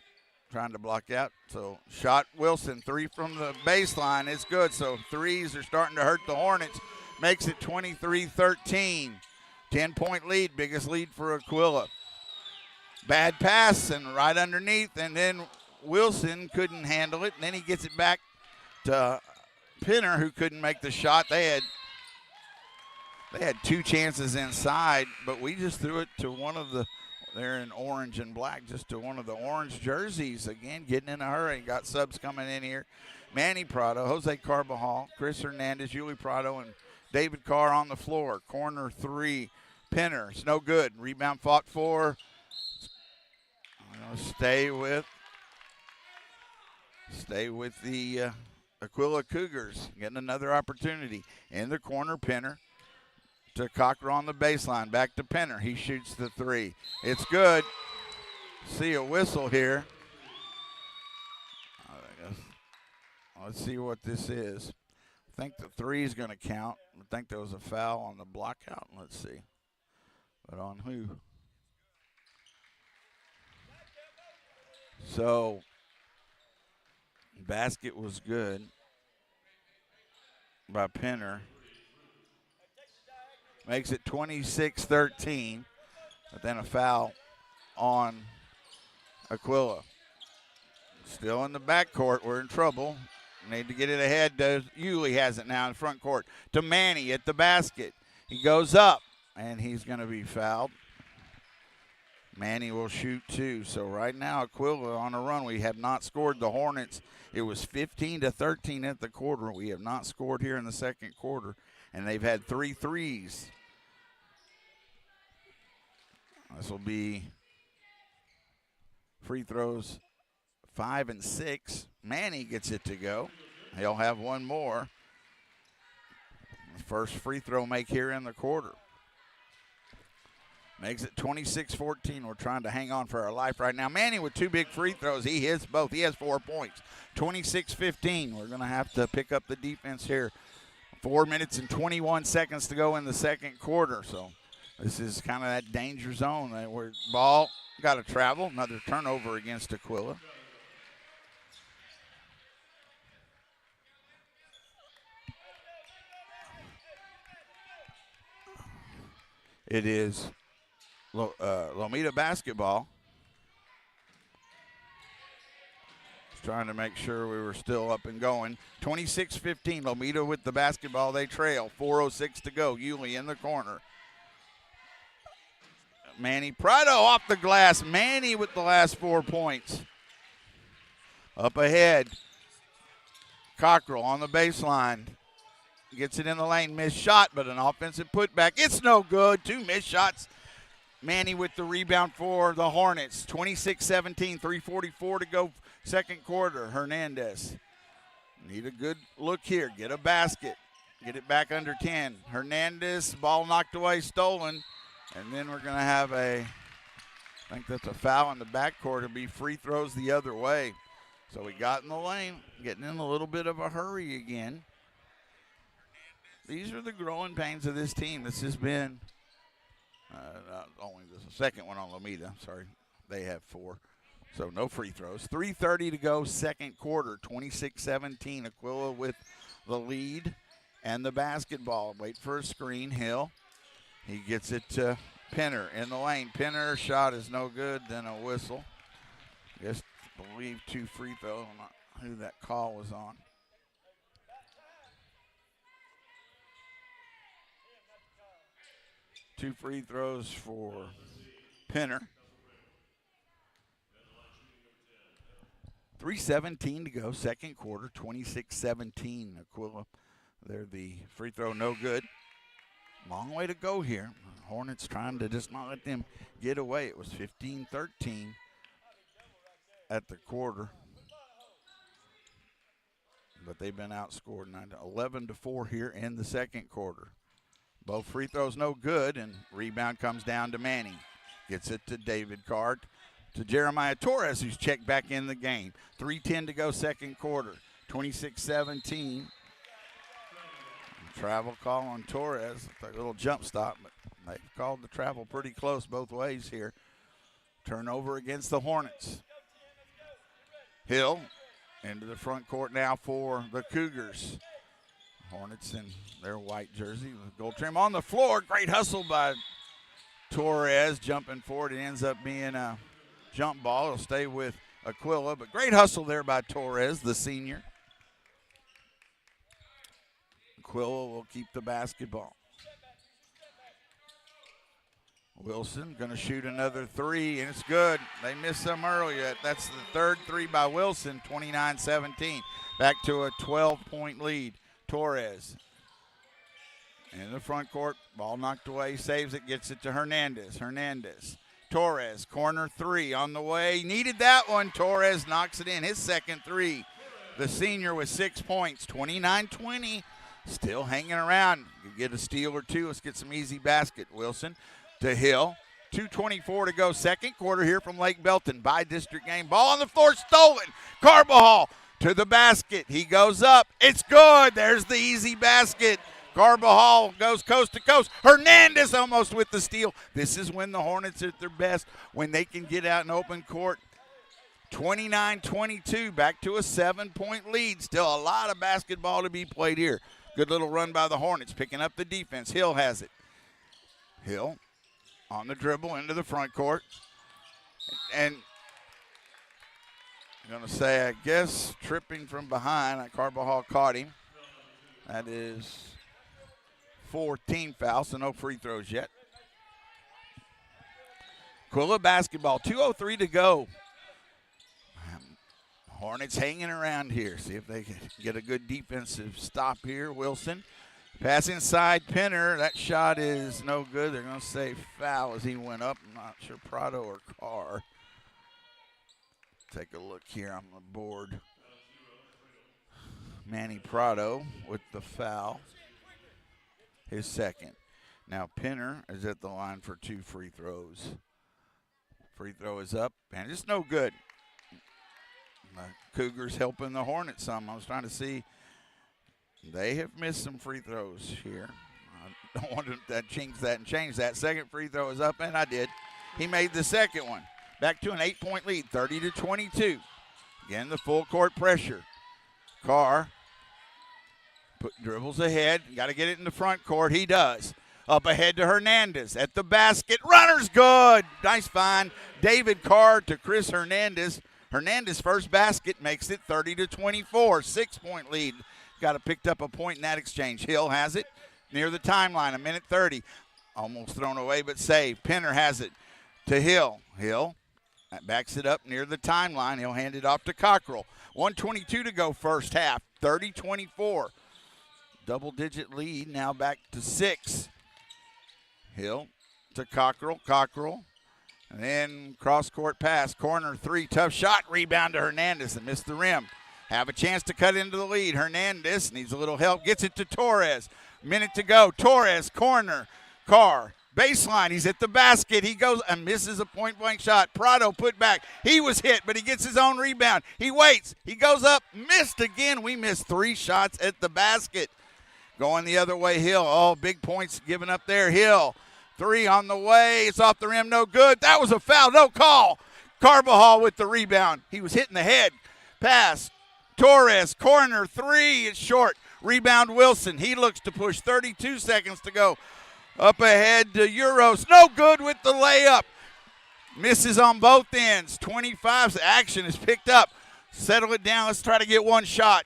Trying to block out. So shot Wilson. 3 from the baseline. It's good. So threes are starting to hurt the Hornets. Makes it 23-13. 10-point lead. Biggest lead for Aquila. Bad pass and right underneath. And then Wilson couldn't handle it. And then he gets it back to Penner, who couldn't make the shot. They had 2 chances inside, but we just threw it to one of the, they're in orange and black, just to one of the orange jerseys. Again, getting in a hurry. Got subs coming in here. Manny Prado, Jose Carbajal, Chris Hernandez, Yuli Prado, and David Carr on the floor. Corner 3, Penner. It's no good. Rebound fought for. Stay with the Aquila Cougars. Getting another opportunity. In the corner, Penner to Cocker on the baseline. Back to Penner. He shoots the 3. It's good. See a whistle here. Let's see what this is. I think the 3 is going to count. I think there was a foul on the block out. Let's see. But on who? So, basket was good by Penner. Makes it 26-13, but then a foul on Aquila. Still in the backcourt. We're in trouble. Need to get it ahead. Yulee has it now in front court. To Manny at the basket. He goes up, and he's going to be fouled. Manny will shoot 2. So right now, Aquila on a run. We have not scored. The Hornets, it was 15-13 at the quarter. We have not scored here in the second quarter, and they've had 3 threes. This will be free throws 5 and 6. Manny gets it to go. He'll have one more. First free throw make here in the quarter. Makes it 26-14. We're trying to hang on for our life right now. Manny with 2 big free throws. He hits both. He has 4 points. 26-15. We're going to have to pick up the defense here. 4 minutes and 21 seconds to go in the second quarter. So this is kind of that danger zone where ball got to travel. Another turnover against Aquila. It is Lomita basketball. Just trying to make sure we were still up and going. 26-15, Lomita with the basketball. They trail. 4:06 to go. Yulee in the corner. Manny Prado off the glass. Manny with the last 4 points. Up ahead. Cockrell on the baseline. Gets it in the lane, missed shot, but an offensive putback. It's no good. 2 missed shots. Manny with the rebound for the Hornets. 26-17, 3:44 to go second quarter. Hernandez. Need a good look here. Get a basket. Get it back under 10. Hernandez, ball knocked away, stolen. And then we're going to have I think that's a foul in the backcourt. It'll be free throws the other way. So we got in the lane, getting in a little bit of a hurry again. These are the growing pains of this team. This has been Only the second one on Lomita. Sorry, they have 4. So no free throws. 3:30 to go, second quarter, 26-17. Aquila with the lead and the basketball. Wait for a screen. Hill. He gets it to Penner in the lane. Penner shot is no good, then a whistle. Just believe 2 free throws. I'm not who that call was on. Two free throws for Penner. 3:17 to go, second quarter, 26-17. Aquila, they're the free throw no good. Long way to go here. Hornets trying to just not let them get away. It was 15-13 at the quarter. But they've been outscored 11-4 here in the second quarter. Both free throws no good, and rebound comes down to Manning. Gets it to David Card, to Jeremiah Torres, who's checked back in the game. 3:10 to go, second quarter, 26-17. Travel call on Torres, a little jump stop, but they've called the travel pretty close both ways here. Turnover against the Hornets. Hill into the front court now for the Cougars. Hornets in their white jersey with gold trim on the floor. Great hustle by Torres, jumping forward. It ends up being a jump ball. It'll stay with Aquila, but great hustle there by Torres, the senior. Aquila will keep the basketball. Wilson going to shoot another 3, and it's good. They missed some earlier. That's the third 3 by Wilson, 29-17. Back to a 12-point lead. Torres in the front court. Ball knocked away, saves it, gets it to Hernandez. Torres, corner 3 on the way. Needed that one. Torres knocks it in. His second 3. The senior with 6 points, 29-20. Still hanging around. You get a steal or 2. Let's get some easy basket. Wilson to Hill. 2:24 to go. Second quarter here from Lake Belton. By district game. Ball on the floor. Stolen. Carbajal to the basket. He goes up. It's good. There's the easy basket. Carbajal goes coast to coast. Hernandez almost with the steal. This is when the Hornets are at their best, when they can get out in open court. 29-22, back to a 7-point lead. Still a lot of basketball to be played here. Good little run by the Hornets, picking up the defense. Hill has it. Hill on the dribble into the front court. And I'm going to say, I guess, tripping from behind. Carbajal caught him. That is 4 team fouls, so no free throws yet. Aquila basketball, 2:03 to go. Hornets hanging around here. See if they can get a good defensive stop here. Wilson, pass inside Penner. That shot is no good. They're going to say foul as he went up. I'm not sure Prado or Carr. Take a look here on the board. Manny Prado with the foul. His second. Now Penner is at the line for 2 free throws. Free throw is up, and it's no good. The Cougars helping the Hornets some. I was trying to see. They have missed some free throws here. I don't want to jinx that and change that. Second free throw is up, and I did. He made the second one. Back to an 8-point lead, 30-22. Again, the full court pressure. Carr dribbles ahead. Got to get it in the front court. He does. Up ahead to Hernandez at the basket. Runner's good. Nice find. David Carr to Chris Hernandez. Hernandez first basket makes it 30-24. 6-point lead. Got to picked up a point in that exchange. Hill has it near the timeline. 1:30. Almost thrown away, but saved. Penner has it to Hill. Hill backs it up near the timeline. He'll hand it off to Cockrell. 1:22 to go first half. 30-24. Double-digit lead. Now back to 6. Hill to Cockrell. Cockrell. And then cross-court pass, corner 3, tough shot, rebound to Hernandez and missed the rim. Have a chance to cut into the lead. Hernandez needs a little help, gets it to Torres. Minute to go. Torres, corner, Carr, baseline. He's at the basket. He goes and misses a point-blank shot. Prado put back. He was hit, but he gets his own rebound. He waits. He goes up, missed again. We missed 3 shots at the basket. Going the other way, Hill. Oh, big points given up there. Hill Three on the way. It's off the rim. No good. That was a foul. No call. Carbajal with the rebound. He was hitting the head. Pass. Torres. Corner. Three. It's short. Rebound Wilson. He looks to push. 32 seconds to go. Up ahead to Euros. No good with the layup. Misses on both ends. 25's action is picked up. Settle it down. Let's try to get one shot.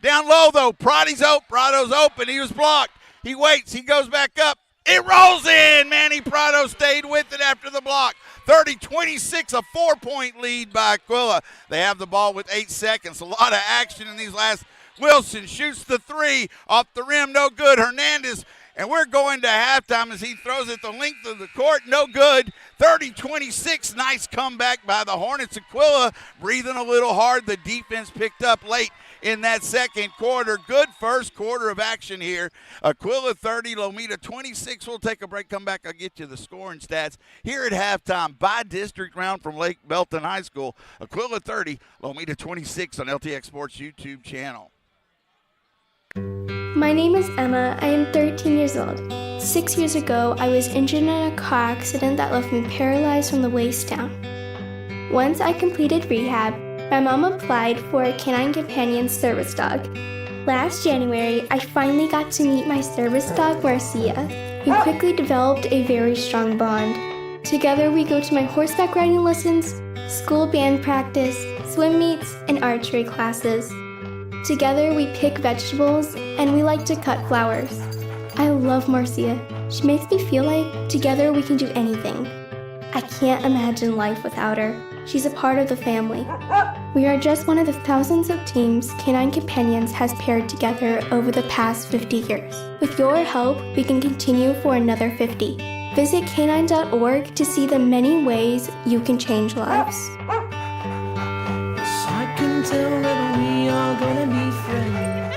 Down low, though. Prado's open. He was blocked. He waits. He goes back up. It rolls in. Manny Prado stayed with it after the block. 30-26, a 4-point lead by Aquila. They have the ball with 8 seconds. A lot of action in these last. Wilson shoots the three off the rim. No good. Hernandez. And we're going to halftime as he throws it the length of the court. No good. 30-26. Nice comeback by the Hornets. Aquila breathing a little hard. The defense picked up late in that second quarter. Good first quarter of action here. Aquila 30, Lomita 26. We'll take a break, come back. I'll get you the scoring stats here at halftime by district round from Lake Belton High School. Aquila 30, Lomita 26 on LTX Sports YouTube channel. My name is Emma. I am 13 years old. 6 years ago, I was injured in a car accident that left me paralyzed from the waist down. Once I completed rehab, my mom applied for a Canine Companion service dog. Last January, I finally got to meet my service dog, Marcia. We quickly developed a very strong bond. Together, we go to my horseback riding lessons, school band practice, swim meets, and archery classes. Together, we pick vegetables, and we like to cut flowers. I love Marcia. She makes me feel like together we can do anything. I can't imagine life without her. She's a part of the family. We are just one of the thousands of teams Canine Companions has paired together over the past 50 years. With your help, we can continue for another 50. Visit canine.org to see the many ways you can change lives. I can tell that we are gonna be friends.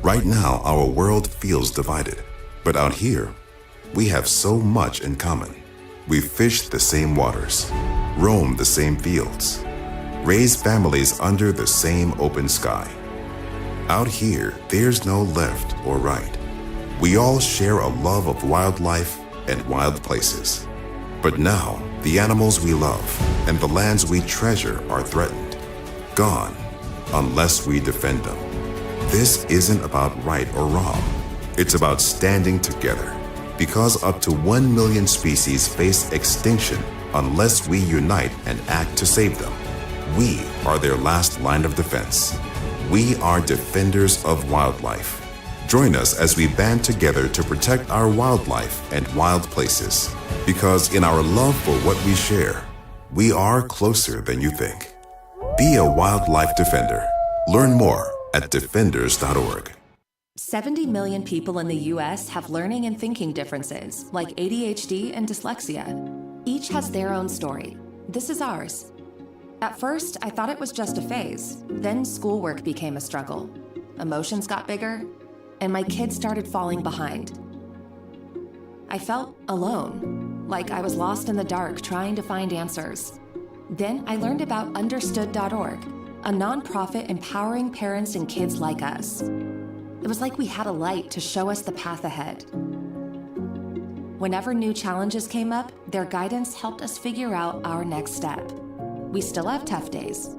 Right now, our world feels divided. But out here, we have so much in common. We fish the same waters, roam the same fields, raise families under the same open sky. Out here, there's no left or right. We all share a love of wildlife and wild places. But now, the animals we love and the lands we treasure are threatened, gone, unless we defend them. This isn't about right or wrong. It's about standing together. Because up to 1 million species face extinction unless we unite and act to save them. We are their last line of defense. We are defenders of wildlife. Join us as we band together to protect our wildlife and wild places. Because in our love for what we share, we are closer than you think. Be a wildlife defender. Learn more at defenders.org. 70 million people in the U.S. have learning and thinking differences, like ADHD and dyslexia. Each has their own story. This is ours. At first, I thought it was just a phase. Then schoolwork became a struggle. Emotions got bigger, and my kids started falling behind. I felt alone, like I was lost in the dark trying to find answers. Then I learned about Understood.org, a nonprofit empowering parents and kids like us. It was like we had a light to show us the path ahead. Whenever new challenges came up, their guidance helped us figure out our next step. We still have tough days,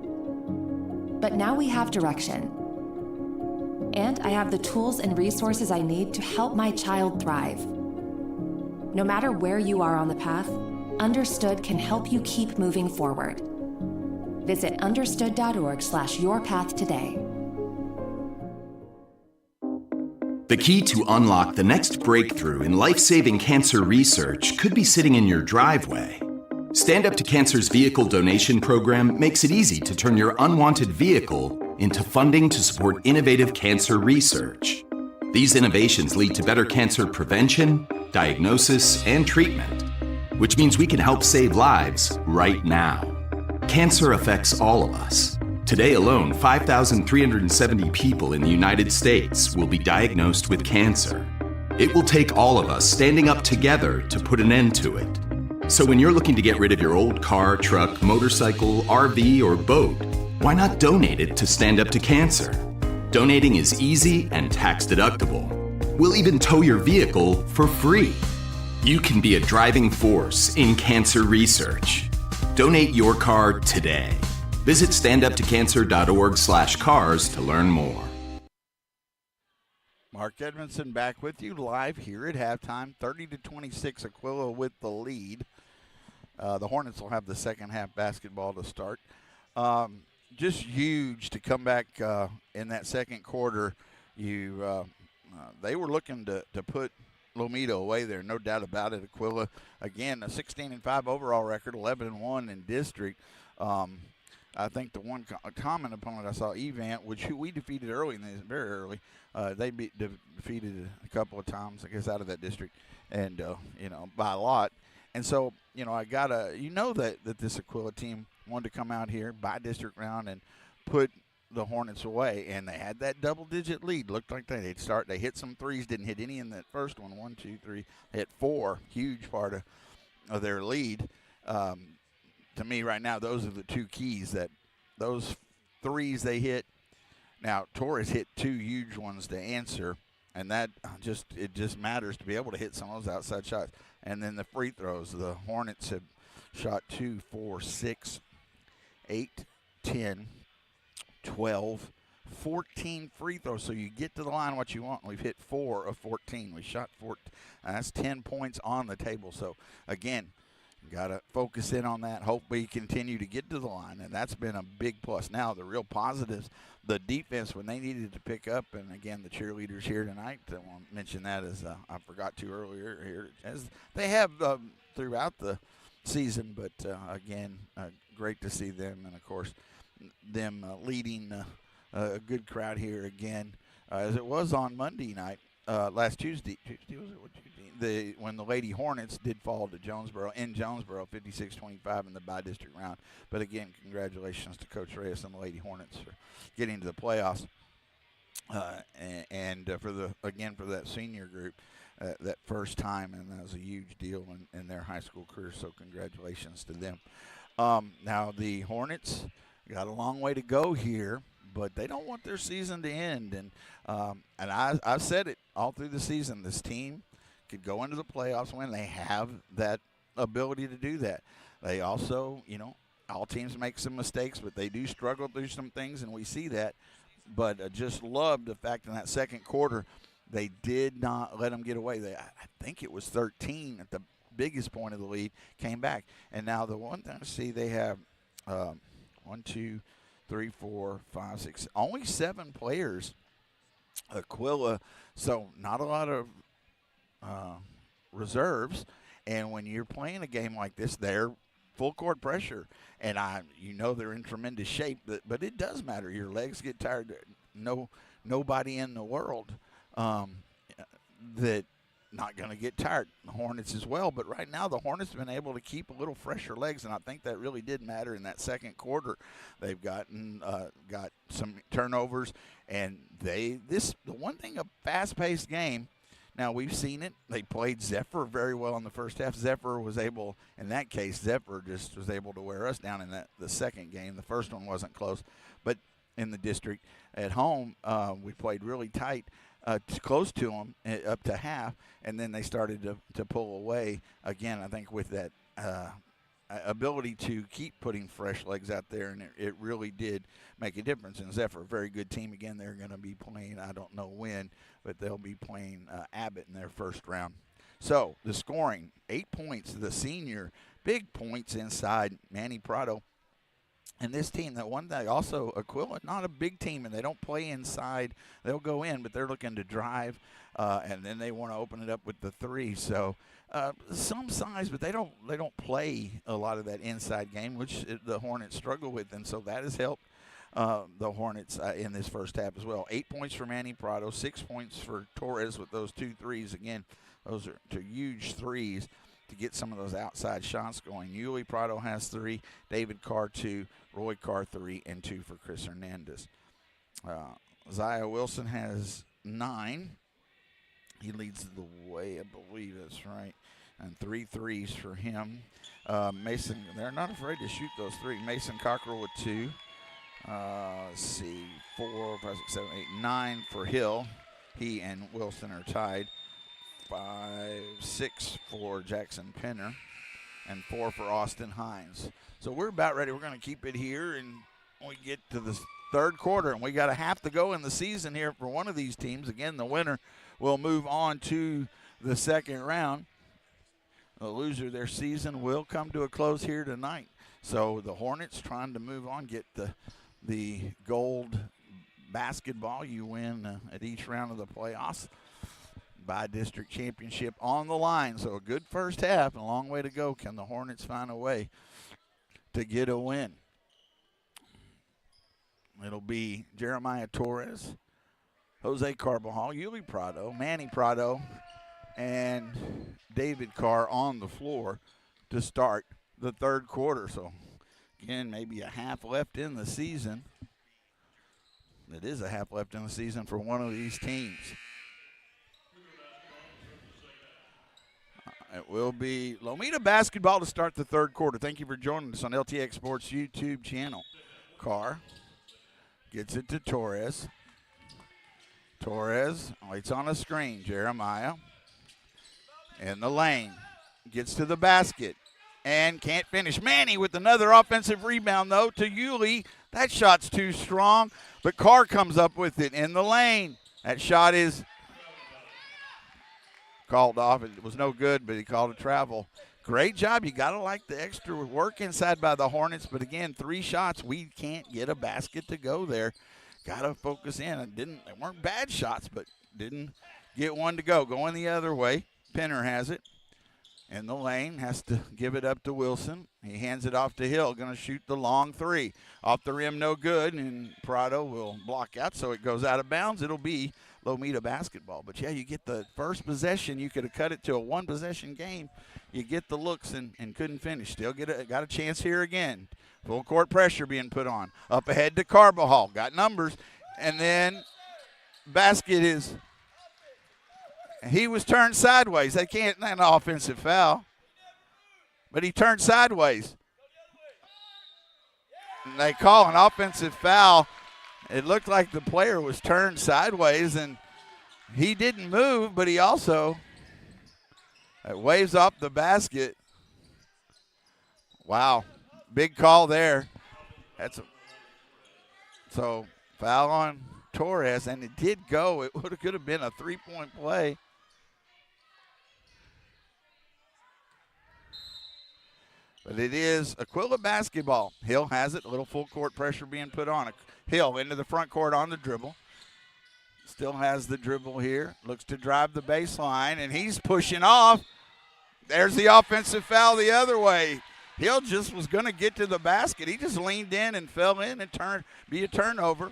but now we have direction. And I have the tools and resources I need to help my child thrive. No matter where you are on the path, Understood can help you keep moving forward. Visit understood.org/yourpath today. The key to unlock the next breakthrough in life-saving cancer research could be sitting in your driveway. Stand Up to Cancer's vehicle donation program makes it easy to turn your unwanted vehicle into funding to support innovative cancer research. These innovations lead to better cancer prevention, diagnosis, and treatment, which means we can help save lives right now. Cancer affects all of us. Today alone, 5,370 people in the United States will be diagnosed with cancer. It will take all of us standing up together to put an end to it. So when you're looking to get rid of your old car, truck, motorcycle, RV, or boat, why not donate it to Stand Up to Cancer? Donating is easy and tax deductible. We'll even tow your vehicle for free. You can be a driving force in cancer research. Donate your car today. Visit standuptocancer.org/cars to learn more. Mark Edmondson back with you live here at halftime. 30-26, Aquila with the lead. The Hornets will have the second half basketball to start. Just huge to come back in that second quarter. They were looking to put Lomita away there, no doubt about it. Aquila, again, a 16-5 overall record, 11-1 in district. I think the one common opponent I saw, Evant, which we defeated early, very early. They defeated a couple of times, I guess, out of that district, and by a lot. And so, I gotta, that this Aquila team wanted to come out here by district round and put the Hornets away, and they had that double-digit lead. Looked like they hit some threes, didn't hit any in that first one. 1, 2, 3, they hit 4, huge part of their lead. To me, right now, those are the two keys. That those threes they hit. Now Torres hit 2 huge ones to answer, and that just matters to be able to hit some of those outside shots. And then the free throws. The Hornets have shot 2, 4, 6, 8, 10, 12, 14 free throws. So you get to the line what you want. We've hit 4 of 14. We shot 14. That's 10 points on the table. So again, got to focus in on that. Hope we continue to get to the line, and that's been a big plus. Now, the real positives, the defense, when they needed to pick up, and again, the cheerleaders here tonight, I want to mention that as I forgot to earlier here, as they have throughout the season, but again, great to see them, and of course, them leading a good crowd here again, as it was on Monday night. Last Tuesday was it? What Tuesday? When the Lady Hornets did fall to Jonesboro, 56-25 in the by-district round. But again, congratulations to Coach Reyes and the Lady Hornets for getting to the playoffs. And for that senior group, that first time, and that was a huge deal in their high school career. So congratulations to them. Now the Hornets got a long way to go here, but they don't want their season to end. And I've said it all through the season. This team could go into the playoffs when they have that ability to do that. They also, all teams make some mistakes, but they do struggle through some things, and we see that. But I just love the fact in that second quarter they did not let them get away. I think it was 13 at the biggest point of the lead, came back. And now the one thing I see, they have 1, 2, 3, 4, 5, 6, only 7 players. Aquila, so not a lot of reserves, and when you're playing a game like this, they're full court pressure, and they're in tremendous shape, but it does matter. Your legs get tired. Nobody in the world that not going to get tired. The Hornets as well, but right now the Hornets have been able to keep a little fresher legs, and I think that really did matter in that second quarter. They've got some turnovers, and the one thing, a fast-paced game. Now, we've seen it. They played Zephyr very well in the first half. Zephyr was able just was able to wear us down in the second game. The first one wasn't close. But in the district at home, we played really tight, close to them up to half, and then they started to pull away. Again, I think with that ability to keep putting fresh legs out there, and it really did make a difference. And Zephyr, a very good team. Again, they're going to be playing, I don't know when, but they'll be playing Abbott in their first round. So the scoring, 8 points, the senior, big points inside Manny Prado. And this team, that one day also, Aquila, not a big team, and they don't play inside. They'll go in, but they're looking to drive, and then they want to open it up with the three. So some size, but they don't play a lot of that inside game, which the Hornets struggle with, and so that has helped the Hornets in this first half as well. 8 points for Manny Prado, 6 points for Torres with those 2 threes. Again, those are 2 huge threes to get some of those outside shots going. Yuli Prado has 3, David Carr 2, Roy Carr 3, and 2 for Chris Hernandez. Zaya Wilson has 9. He leads the way, I believe that's right. And 3 threes for him. Mason, they're not afraid to shoot those 3. Mason Cockrell with 2. Let's see, 4, 5, 6, 7, 8, 9 for Hill. He and Wilson are tied. 5, 6 for Jackson Penner, and 4 for Austin Hines. So we're about ready. We're going to keep it here, and we get to the third quarter, and we got a half to go in the season here for one of these teams. Again, the winner will move on to the second round. The loser of their season will come to a close here tonight. So the Hornets trying to move on, get the gold basketball. You win at each round of the playoffs. By district championship on the line. So a good first half and a long way to go. Can the Hornets find a way to get a win? It'll be Jeremiah Torres, Jose Carbajal, Yuli Prado, Manny Prado, and David Carr on the floor to start the third quarter. So again, maybe a half left in the season. It is a half left in the season for one of these teams. It will be Lomita basketball to start the third quarter. Thank you for joining us on LTX Sports YouTube channel. Carr gets it to Torres. Torres waits on a screen. Jeremiah in the lane. Gets to the basket and can't finish. Manny with another offensive rebound, though, to Yuli. That shot's too strong, but Carr comes up with it in the lane. That shot is called off. It was no good, but he called a travel. Great job. You got to like the extra work inside by the Hornets, but again, 3 shots. We can't get a basket to go there. Got to focus in. They weren't bad shots, but didn't get one to go. Going the other way. Penner has it in the lane. Has to give it up to Wilson. He hands it off to Hill. Going to shoot the long 3. Off the rim, no good, and Prado will block out, so it goes out of bounds. It'll be Lomita basketball. But, yeah, you get the first possession. You could have cut it to a one-possession game. You get the looks and couldn't finish. Still got a chance here again. Full court pressure being put on. Up ahead to Carbajal. Got numbers. And then basket is – he was turned sideways. They can't – not an offensive foul. But he turned sideways. And they call an offensive foul. It looked like the player was turned sideways, and he didn't move, but he also waves off the basket. Wow, big call there. So foul on Torres, and it did go. It could have been a 3-point play. But it is Aquila basketball. Hill has it. A little full court pressure being put on. Hill into the front court on the dribble. Still has the dribble here. Looks to drive the baseline, and he's pushing off. There's the offensive foul the other way. Hill just was going to get to the basket. He just leaned in and fell in and be a turnover.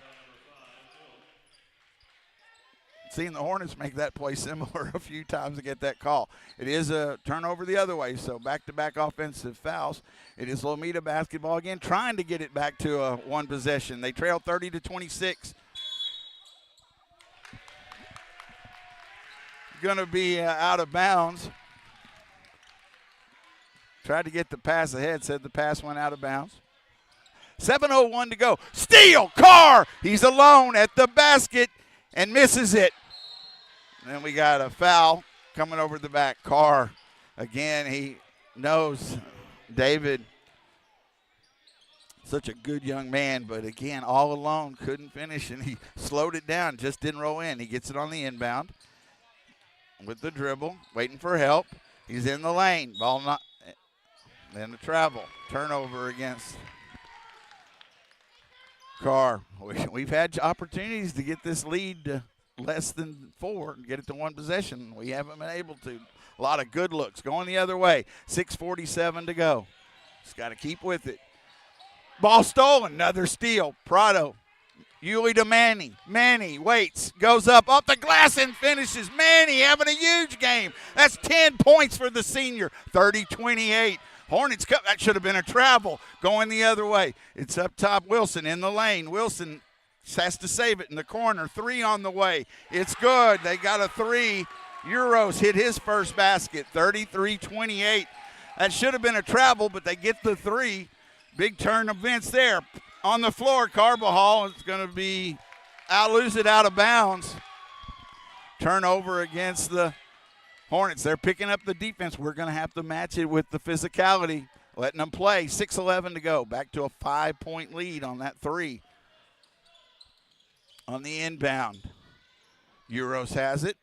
Seen the Hornets make that play similar a few times to get that call. It is a turnover the other way, so back-to-back offensive fouls. It is Lomita basketball again, trying to get it back to a one possession. They trail 30-26. Going to be out of bounds. Tried to get the pass ahead, said the pass went out of bounds. 7:01 to go. Steal, Carr. He's alone at the basket and misses it. And then we got a foul coming over the back. Carr, again, he knows David. Such a good young man, but again, all alone, couldn't finish, and he slowed it down, just didn't roll in. He gets it on the inbound with the dribble, waiting for help. He's in the lane. Ball not, then the travel. Turnover against Carr. We've had opportunities to get this lead to less than 4 and get it to one possession. We haven't been able to. A lot of good looks going the other way. 6:47 to go. Just got to keep with it. Ball stolen. Another steal. Prado. Yuli to Manny. Manny waits, goes up, off the glass and finishes. Manny having a huge game. That's 10 points for the senior. 30-28. Hornets Cup, that should have been a travel. Going the other way. It's up top, Wilson in the lane. Wilson has to save it in the corner. 3 on the way. It's good. They got a 3. Euros hit his first basket. 33-28. That should have been a travel, but they get the 3. Big turn events there. On the floor, Carbajal is going to be lose it out of bounds. Turnover against the Hornets, they're picking up the defense. We're going to have to match it with the physicality, letting them play. 6:11 to go. Back to a 5-point lead on that three. On the inbound, Euros has it.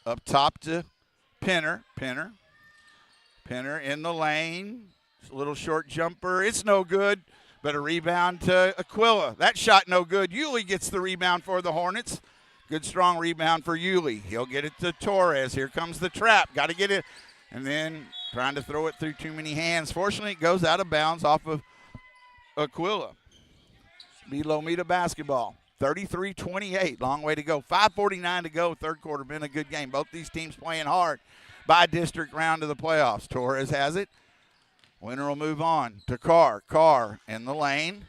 Up top to Penner. Penner in the lane. A little short jumper. It's no good, but a rebound to Aquila. That shot no good. Yulee gets the rebound for the Hornets. Good strong rebound for Yulee. He'll get it to Torres. Here comes the trap. Got to get it. And then trying to throw it through too many hands. Fortunately, it goes out of bounds off of Aquila. Be Lomita basketball. 33-28. Long way to go. 5:49 to go. Third quarter. Been a good game. Both these teams playing hard. By district round to the playoffs. Torres has it. Winner will move on to Carr. Carr in the lane.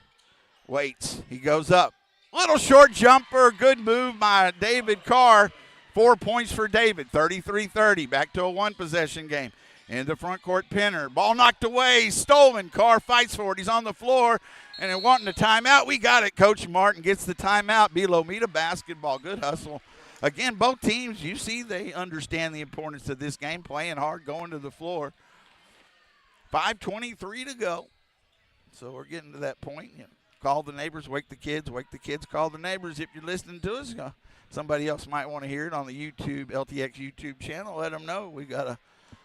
Waits. He goes up. Little short jumper. Good move by David Carr. 4 points for David. 33-30. Back to a one-possession game. In the front court, Penner. Ball knocked away. Stolen. Carr fights for it. He's on the floor. And they're wanting a timeout. We got it. Coach Martin gets the timeout. Be Lomita basketball. Good hustle. Again, both teams, you see they understand the importance of this game. Playing hard, going to the floor. 5:23 to go. So we're getting to that point. You know, call the neighbors, wake the kids, call the neighbors. If you're listening to us, somebody else might want to hear it on the YouTube, LTX YouTube channel. Let them know. We got a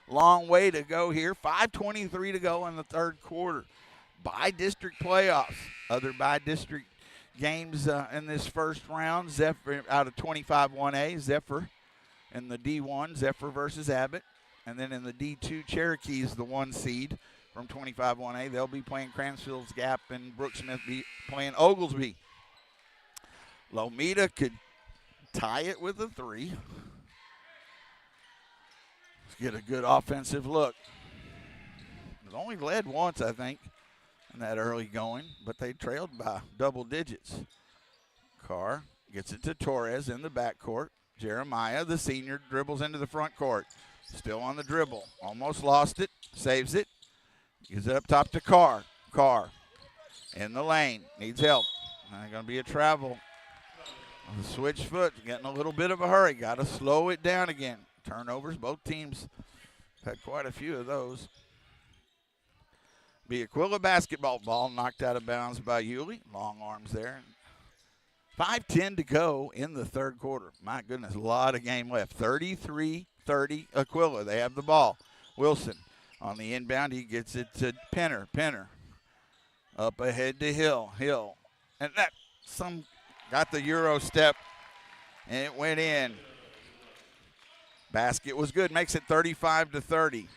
long way to go here. 5:23 to go in the third quarter. By-district playoffs. Other by-district games in this first round. Zephyr out of 25-1A. Zephyr in the D1. Zephyr versus Abbott. And then in the D2, Cherokee is the 1 seed from 25-1A. They'll be playing Cransfield's Gap, and Brooksmith be playing Oglesby. Lomita could tie it with a 3. Let's get a good offensive look. It only led once, I think, in that early going, but they trailed by double digits. Carr gets it to Torres in the backcourt. Jeremiah, the senior, dribbles into the front court. Still on the dribble. Almost lost it. Saves it. Gives it up top to Carr. Carr in the lane. Needs help. Going to be a travel. The switch foot. Getting a little bit of a hurry. Got to slow it down again. Turnovers. Both teams had quite a few of those. Be Aquila basketball. Ball knocked out of bounds by Yulee. Long arms there. 5:10 to go in the third quarter. My goodness, a lot of game left. 33-30 Aquila. They have the ball. Wilson on the inbound. He gets it to Penner. Penner up ahead to Hill. Hill. And that got the Euro step, and it went in. Basket was good. Makes it 35-30.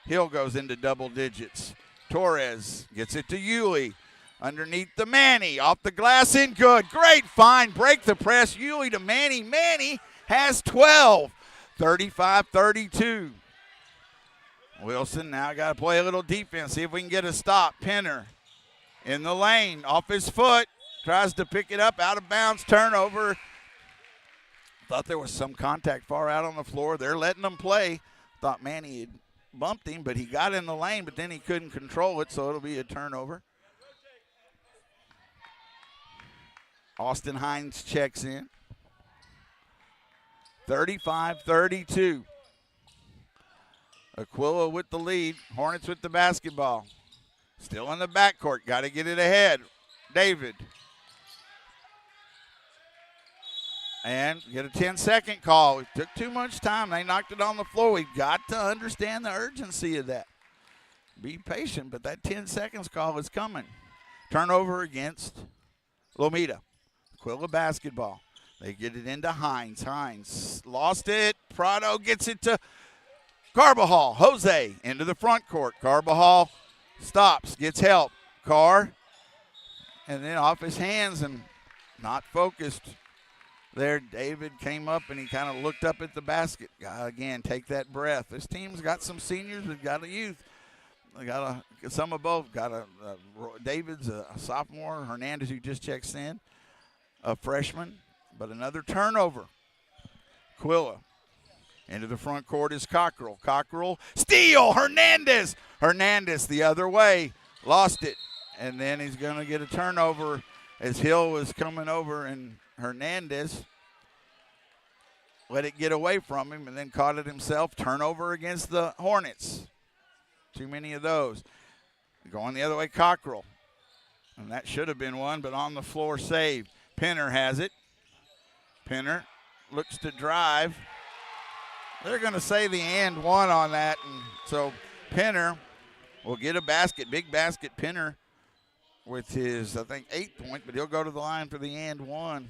Hill goes into double digits. Torres gets it to Yulee. Underneath the Manny. Off the glass in. Good. Great find. Break the press. Yulee to Manny. Manny has 12. 35-32. Wilson now got to play a little defense. See if we can get a stop. Penner in the lane. Off his foot. Tries to pick it up. Out of bounds. Turnover. Thought there was some contact far out on the floor. They're letting them play. Thought Manny had bumped him, but he got in the lane, but then he couldn't control it, so it'll be a turnover. Austin Hines checks in. 35-32. Aquila with the lead. Hornets with the basketball. Still in the backcourt. Got to get it ahead. David. And get a 10-second call. It took too much time. They knocked it on the floor. We've got to understand the urgency of that. Be patient, but that 10 seconds call is coming. Turnover against Lomita. Aquila basketball. They get it into Hines. Hines lost it. Prado gets it to Carbajal. Jose into the front court. Carbajal stops, gets help. Carr, and then off his hands and not focused. There, David came up and he kind of looked up at the basket. Again, take that breath. This team's got some seniors. We've got a youth. They got some of both. David's a sophomore. Hernandez, who just checks in, a freshman. But another turnover. Aquila. Into the front court is Cockrell. Cockrell, steal, Hernandez. Hernandez the other way. Lost it. And then he's going to get a turnover as Hill was coming over, and Hernandez let it get away from him and then caught it himself. Turnover against the Hornets. Too many of those. Going the other way, Cockrell. And that should have been one, but on the floor saved. Penner has it. Penner looks to drive. They're going to say the and one on that. And so Penner will get a basket, big basket. Penner with his, I think, 8th point, but he'll go to the line for the and one.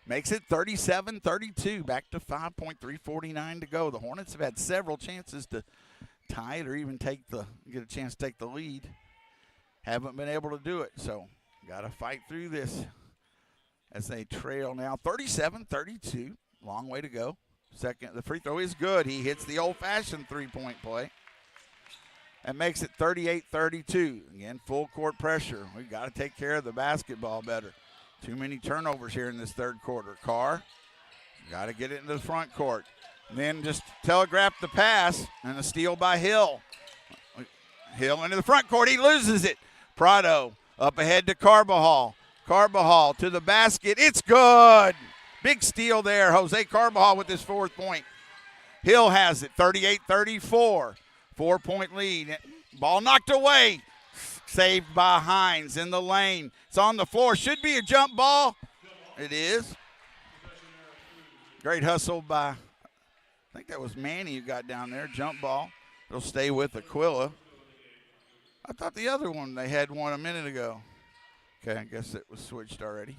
Makes it 37-32, back to 5.349 to go. The Hornets have had several chances to tie it or even get a chance to take the lead. Haven't been able to do it, so got to fight through this as they trail now 37-32. Long way to go. The free throw is good. He hits the old-fashioned three-point play and makes it 38-32. Again, full court pressure. We've got to take care of the basketball better. Too many turnovers here in this third quarter. Carr, got to get it into the front court. And then just telegraph the pass and a steal by Hill. Hill into the front court. He loses it. Prado up ahead to Carbajal. Carbajal to the basket. It's good. Big steal there. Jose Carbajal with his 4th point. Hill has it. 38-34. 4-point lead. Ball knocked away. Saved by Hines in the lane. It's on the floor. Should be a jump ball. It is. Great hustle by, I think that was Manny who got down there. Jump ball. It'll stay with Aquila. I thought the other one, they had one a minute ago. Okay, I guess it was switched already.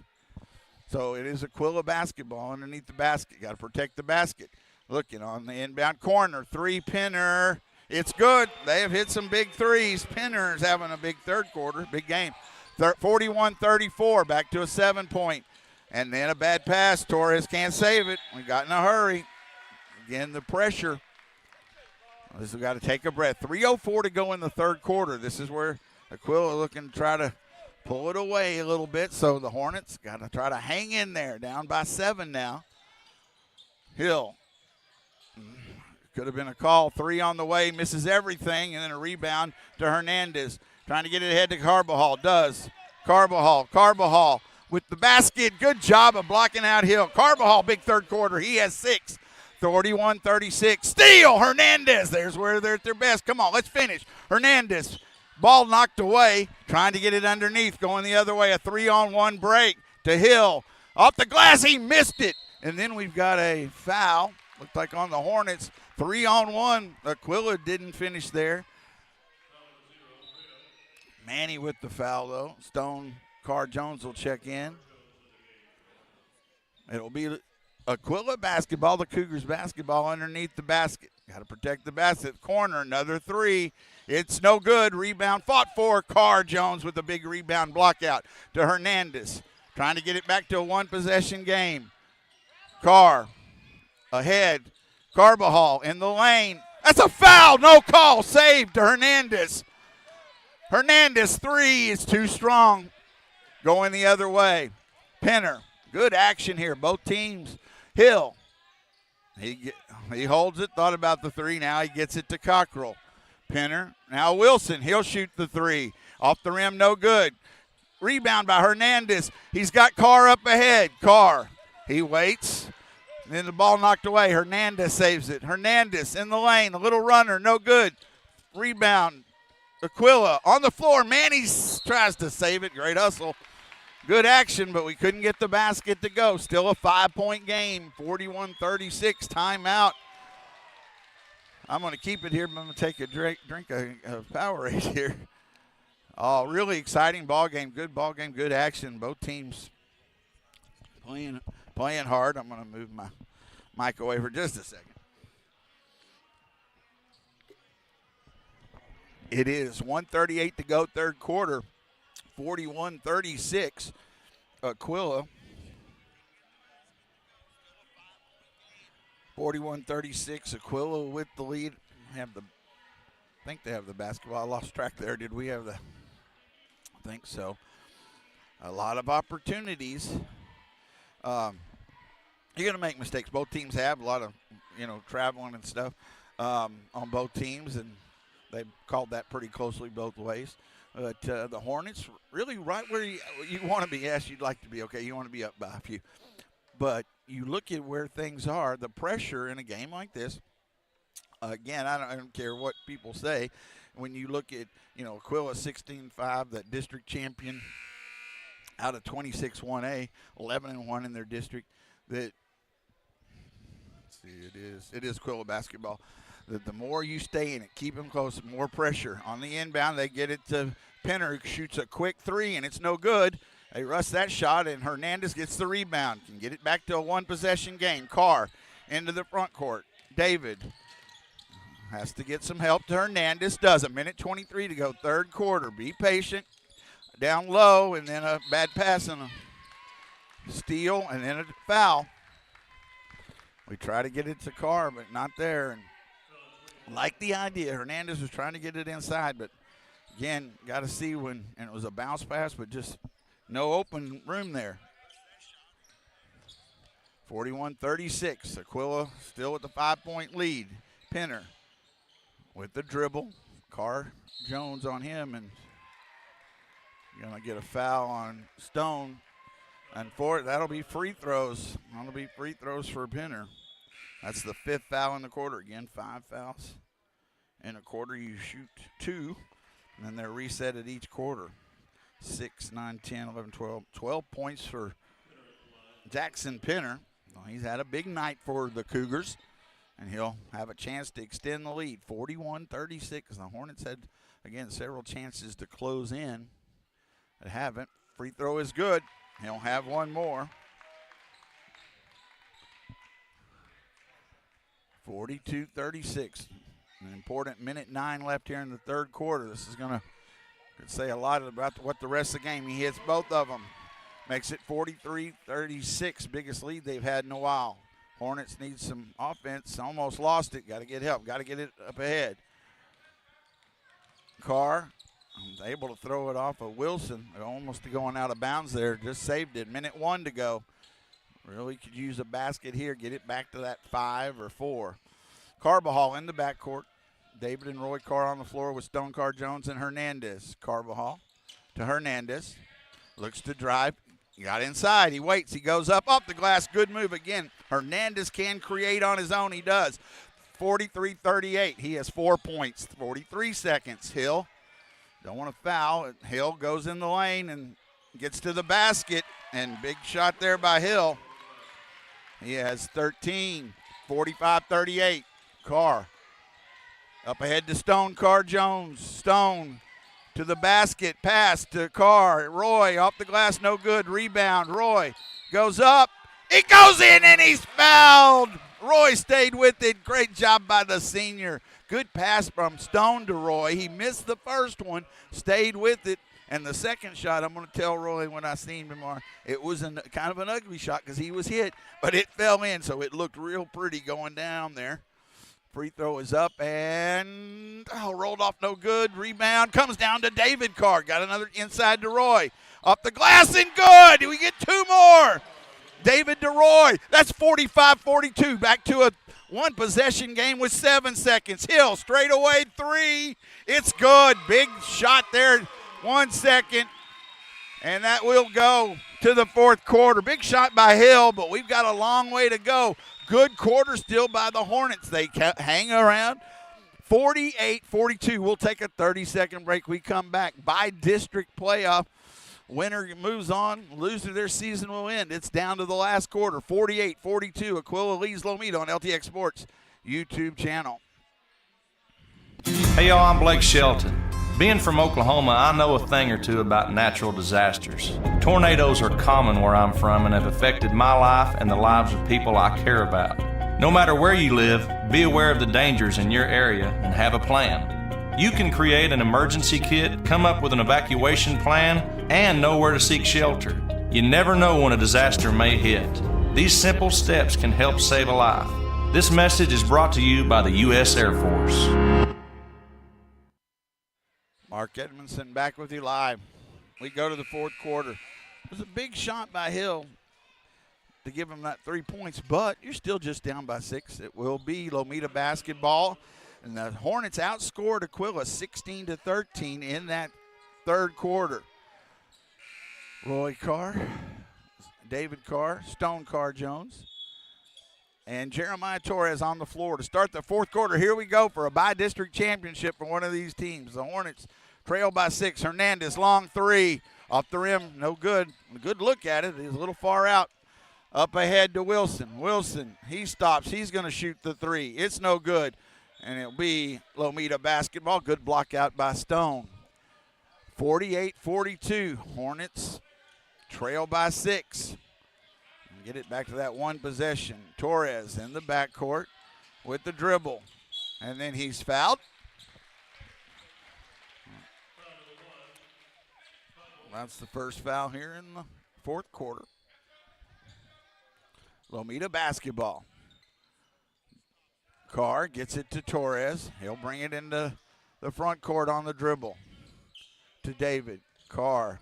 So it is Aquila basketball underneath the basket. Got to protect the basket. Looking on the inbound corner. 3 Penner. It's good. They have hit some big threes. Penner's having a big third quarter, big game. 41-34, back to a 7-point. And then a bad pass. Torres can't save it. We got in a hurry. Again, the pressure. This has got to take a breath. 3:04 to go in the third quarter. This is where Aquila looking to try to pull it away a little bit. So the Hornets got to try to hang in there. Down by 7 now. Hill. Could have been a call. 3 on the way. Misses everything. And then a rebound to Hernandez. Trying to get it ahead to Carbajal. Does. Carbajal with the basket. Good job of blocking out Hill. Carbajal, big third quarter. He has 6. 31-36. Steal. Hernandez. There's where they're at their best. Come on, let's finish. Hernandez. Ball knocked away. Trying to get it underneath. Going the other way. A 3-on-1 break to Hill. Off the glass. He missed it. And then we've got a foul. Looked like on the Hornets. 3-on-1. Aquila didn't finish there. Manny with the foul, though. Stone Carr Jones will check in. It'll be Aquila basketball, the Cougars basketball underneath the basket. Got to protect the basket. Corner, another 3. It's no good. Rebound fought for. Carr Jones with a big rebound block out to Hernandez. Trying to get it back to a one-possession game. Carr ahead. Carbajal in the lane. That's a foul. No call. Saved to Hernandez. Hernandez 3 is too strong. Going the other way. Penner. Good action here. Both teams. Hill. He holds it. Thought about the 3. Now he gets it to Cockrell. Penner. Now Wilson. He'll shoot the 3. Off the rim. No good. Rebound by Hernandez. He's got Carr up ahead. Carr. He waits. And then the ball knocked away. Hernandez saves it. Hernandez in the lane. A little runner. No good. Rebound. Aquila on the floor. Manny tries to save it. Great hustle. Good action, but we couldn't get the basket to go. Still a 5-point game. 41-36. Timeout. I'm going to keep it here, but I'm going to take a drink of Powerade here. Oh, really exciting ball game. Good ball game. Good action. Both teams playing hard. I'm going to move my mic away for just a second. It is 1:38 to go, third quarter. 41-36. Aquila. 41-36. Aquila with the lead. I think they have the basketball. I lost track there. Did we have the? I think so. A lot of opportunities. You're going to make mistakes. Both teams have a lot of, traveling and stuff on both teams, and they called that pretty closely both ways. But the Hornets really right where you want to be. Yes, you'd like to be. Okay, you want to be up by a few. But you look at where things are, the pressure in a game like this, again, I don't care what people say. When you look at, Aquila 16-5, that district champion out of 26 1A, 11-1 in their district, that, let's see, it is Aquila basketball. The more you stay in it, keep them close, more pressure. On the inbound, they get it to Penner, who shoots a quick three, and it's no good. They rush that shot, and Hernandez gets the rebound. Can get it back to a one-possession game. Carr into the front court. David has to get some help to Hernandez. Does. 1:23 to go, third quarter. Be patient. Down low, and then a bad pass and a steal, and then a foul. We try to get it to Carr, but not there. And like the idea, Hernandez was trying to get it inside, but again, got to see when, and it was a bounce pass, but just no open room there. 41-36. Aquila still with the 5-point lead. Penner with the dribble. Carr Jones on him, and going to get a foul on Stone. And for it, that'll be free throws. That'll be free throws for Penner. That's the 5th foul in the quarter. Again, 5 fouls in a quarter. You shoot 2, and then they're reset at each quarter. 6, 9, 10, 11, 12. 12 points for Jackson Penner. Well, he's had a big night for the Cougars, and he'll have a chance to extend the lead. 41-36. The Hornets had, again, several chances to close in, but haven't. Free throw is good. He'll have one more. 42-36. An important 1:09 left here in the third quarter. This is going to say a lot about what the rest of the game. He hits both of them. Makes it 43-36, biggest lead they've had in a while. Hornets need some offense. Almost lost it. Got to get help. Got to get it up ahead. Carr able to throw it off of Wilson. Almost going out of bounds there. Just saved it. 1:01 to go. Really could use a basket here. Get it back to that 5 or 4. Carbajal in the backcourt. David and Roy Carr on the floor with Stone, Carr Jones, and Hernandez. Carbajal to Hernandez. Looks to drive. He got inside. He waits. He goes up the glass. Good move again. Hernandez can create on his own. He does. 43-38. He has 4 points. 43 seconds. Hill. Don't want to foul. Hill goes in the lane and gets to the basket. And big shot there by Hill. He has 13. 45-38. Carr. Up ahead to Stone, Carr Jones. Stone to the basket. Pass to Carr. Roy off the glass. No good. Rebound. Roy goes up. It goes in and he's fouled. Roy stayed with it. Great job by the senior. Good pass from Stone to Roy. He missed the first one. Stayed with it. And the second shot, I'm going to tell Roy when I seen him tomorrow, it was kind of an ugly shot because he was hit, but it fell in, so it looked real pretty going down there. Free throw is up and rolled off no good. Rebound comes down to David Carr. Got another inside to Roy. Up the glass and good. We get 2 more. David to Roy. That's 45-42. Back to a one-possession game with 7 seconds. Hill straight away 3. It's good. Big shot there. 1 second. And that will go to the fourth quarter. Big shot by Hill, but we've got a long way to go. Good quarter still by the Hornets. They hang around. 48-42. We'll take a 30-second break. We come back. By district playoff. Winner moves on. Loser their season will end. It's down to the last quarter. 48-42. Aquila leads Lomita on LTX Sports YouTube channel. Hey, y'all, I'm Blake Shelton. Being from Oklahoma, I know a thing or two about natural disasters. Tornadoes are common where I'm from and have affected my life and the lives of people I care about. No matter where you live, be aware of the dangers in your area and have a plan. You can create an emergency kit, come up with an evacuation plan, and know where to seek shelter. You never know when a disaster may hit. These simple steps can help save a life. This message is brought to you by the U.S. Air Force. Mark Edmondson back with you live. We go to the fourth quarter. It was a big shot by Hill to give him that 3 points, but you're still just down by 6. It will be Lomita basketball, and the Hornets outscored Aquila 16-13 in that third quarter. Roy Carr, David Carr, Stone Carr Jones, And Jeremiah Torres on the floor to start the fourth quarter. Here we go for a bi-district championship for one of these teams. The Hornets trail by 6. Hernandez, long three. Off the rim, no good. A good look at it. He's a little far out. Up ahead to Wilson. Wilson, he stops. He's going to shoot the three. It's no good. And it'll be Lomita basketball. Good block out by Stone. 48-42. Hornets trail by 6. Get it back to that one possession. Torres in the backcourt with the dribble. And then he's fouled. That's the first foul here in the fourth quarter. Lomita basketball. Carr gets it to Torres. He'll bring it into the front court on the dribble. To David. Carr.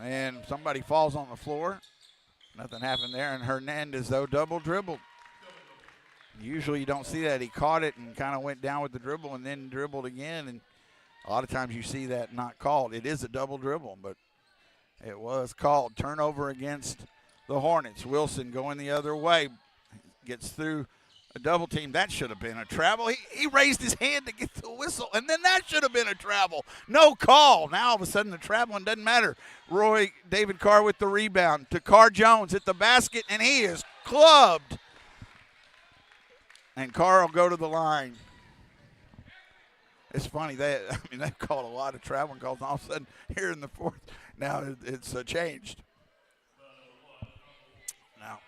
And somebody falls on the floor. Nothing happened there, and Hernandez, though, double dribbled. Usually you don't see that. He caught it and kind of went down with the dribble and then dribbled again, and a lot of times you see that not called. It is a double dribble, but it was called. Turnover against the Hornets. Wilson going the other way. Gets through a double team. That should have been a travel. He raised his hand to get the whistle, and then that should have been a travel. No call. Now all of a sudden the traveling doesn't matter. David Carr with the rebound to Carr Jones at the basket, and he is clubbed. And Carr will go to the line. It's funny. They've called a lot of traveling calls, and all of a sudden here in the fourth, now it's changed. Now,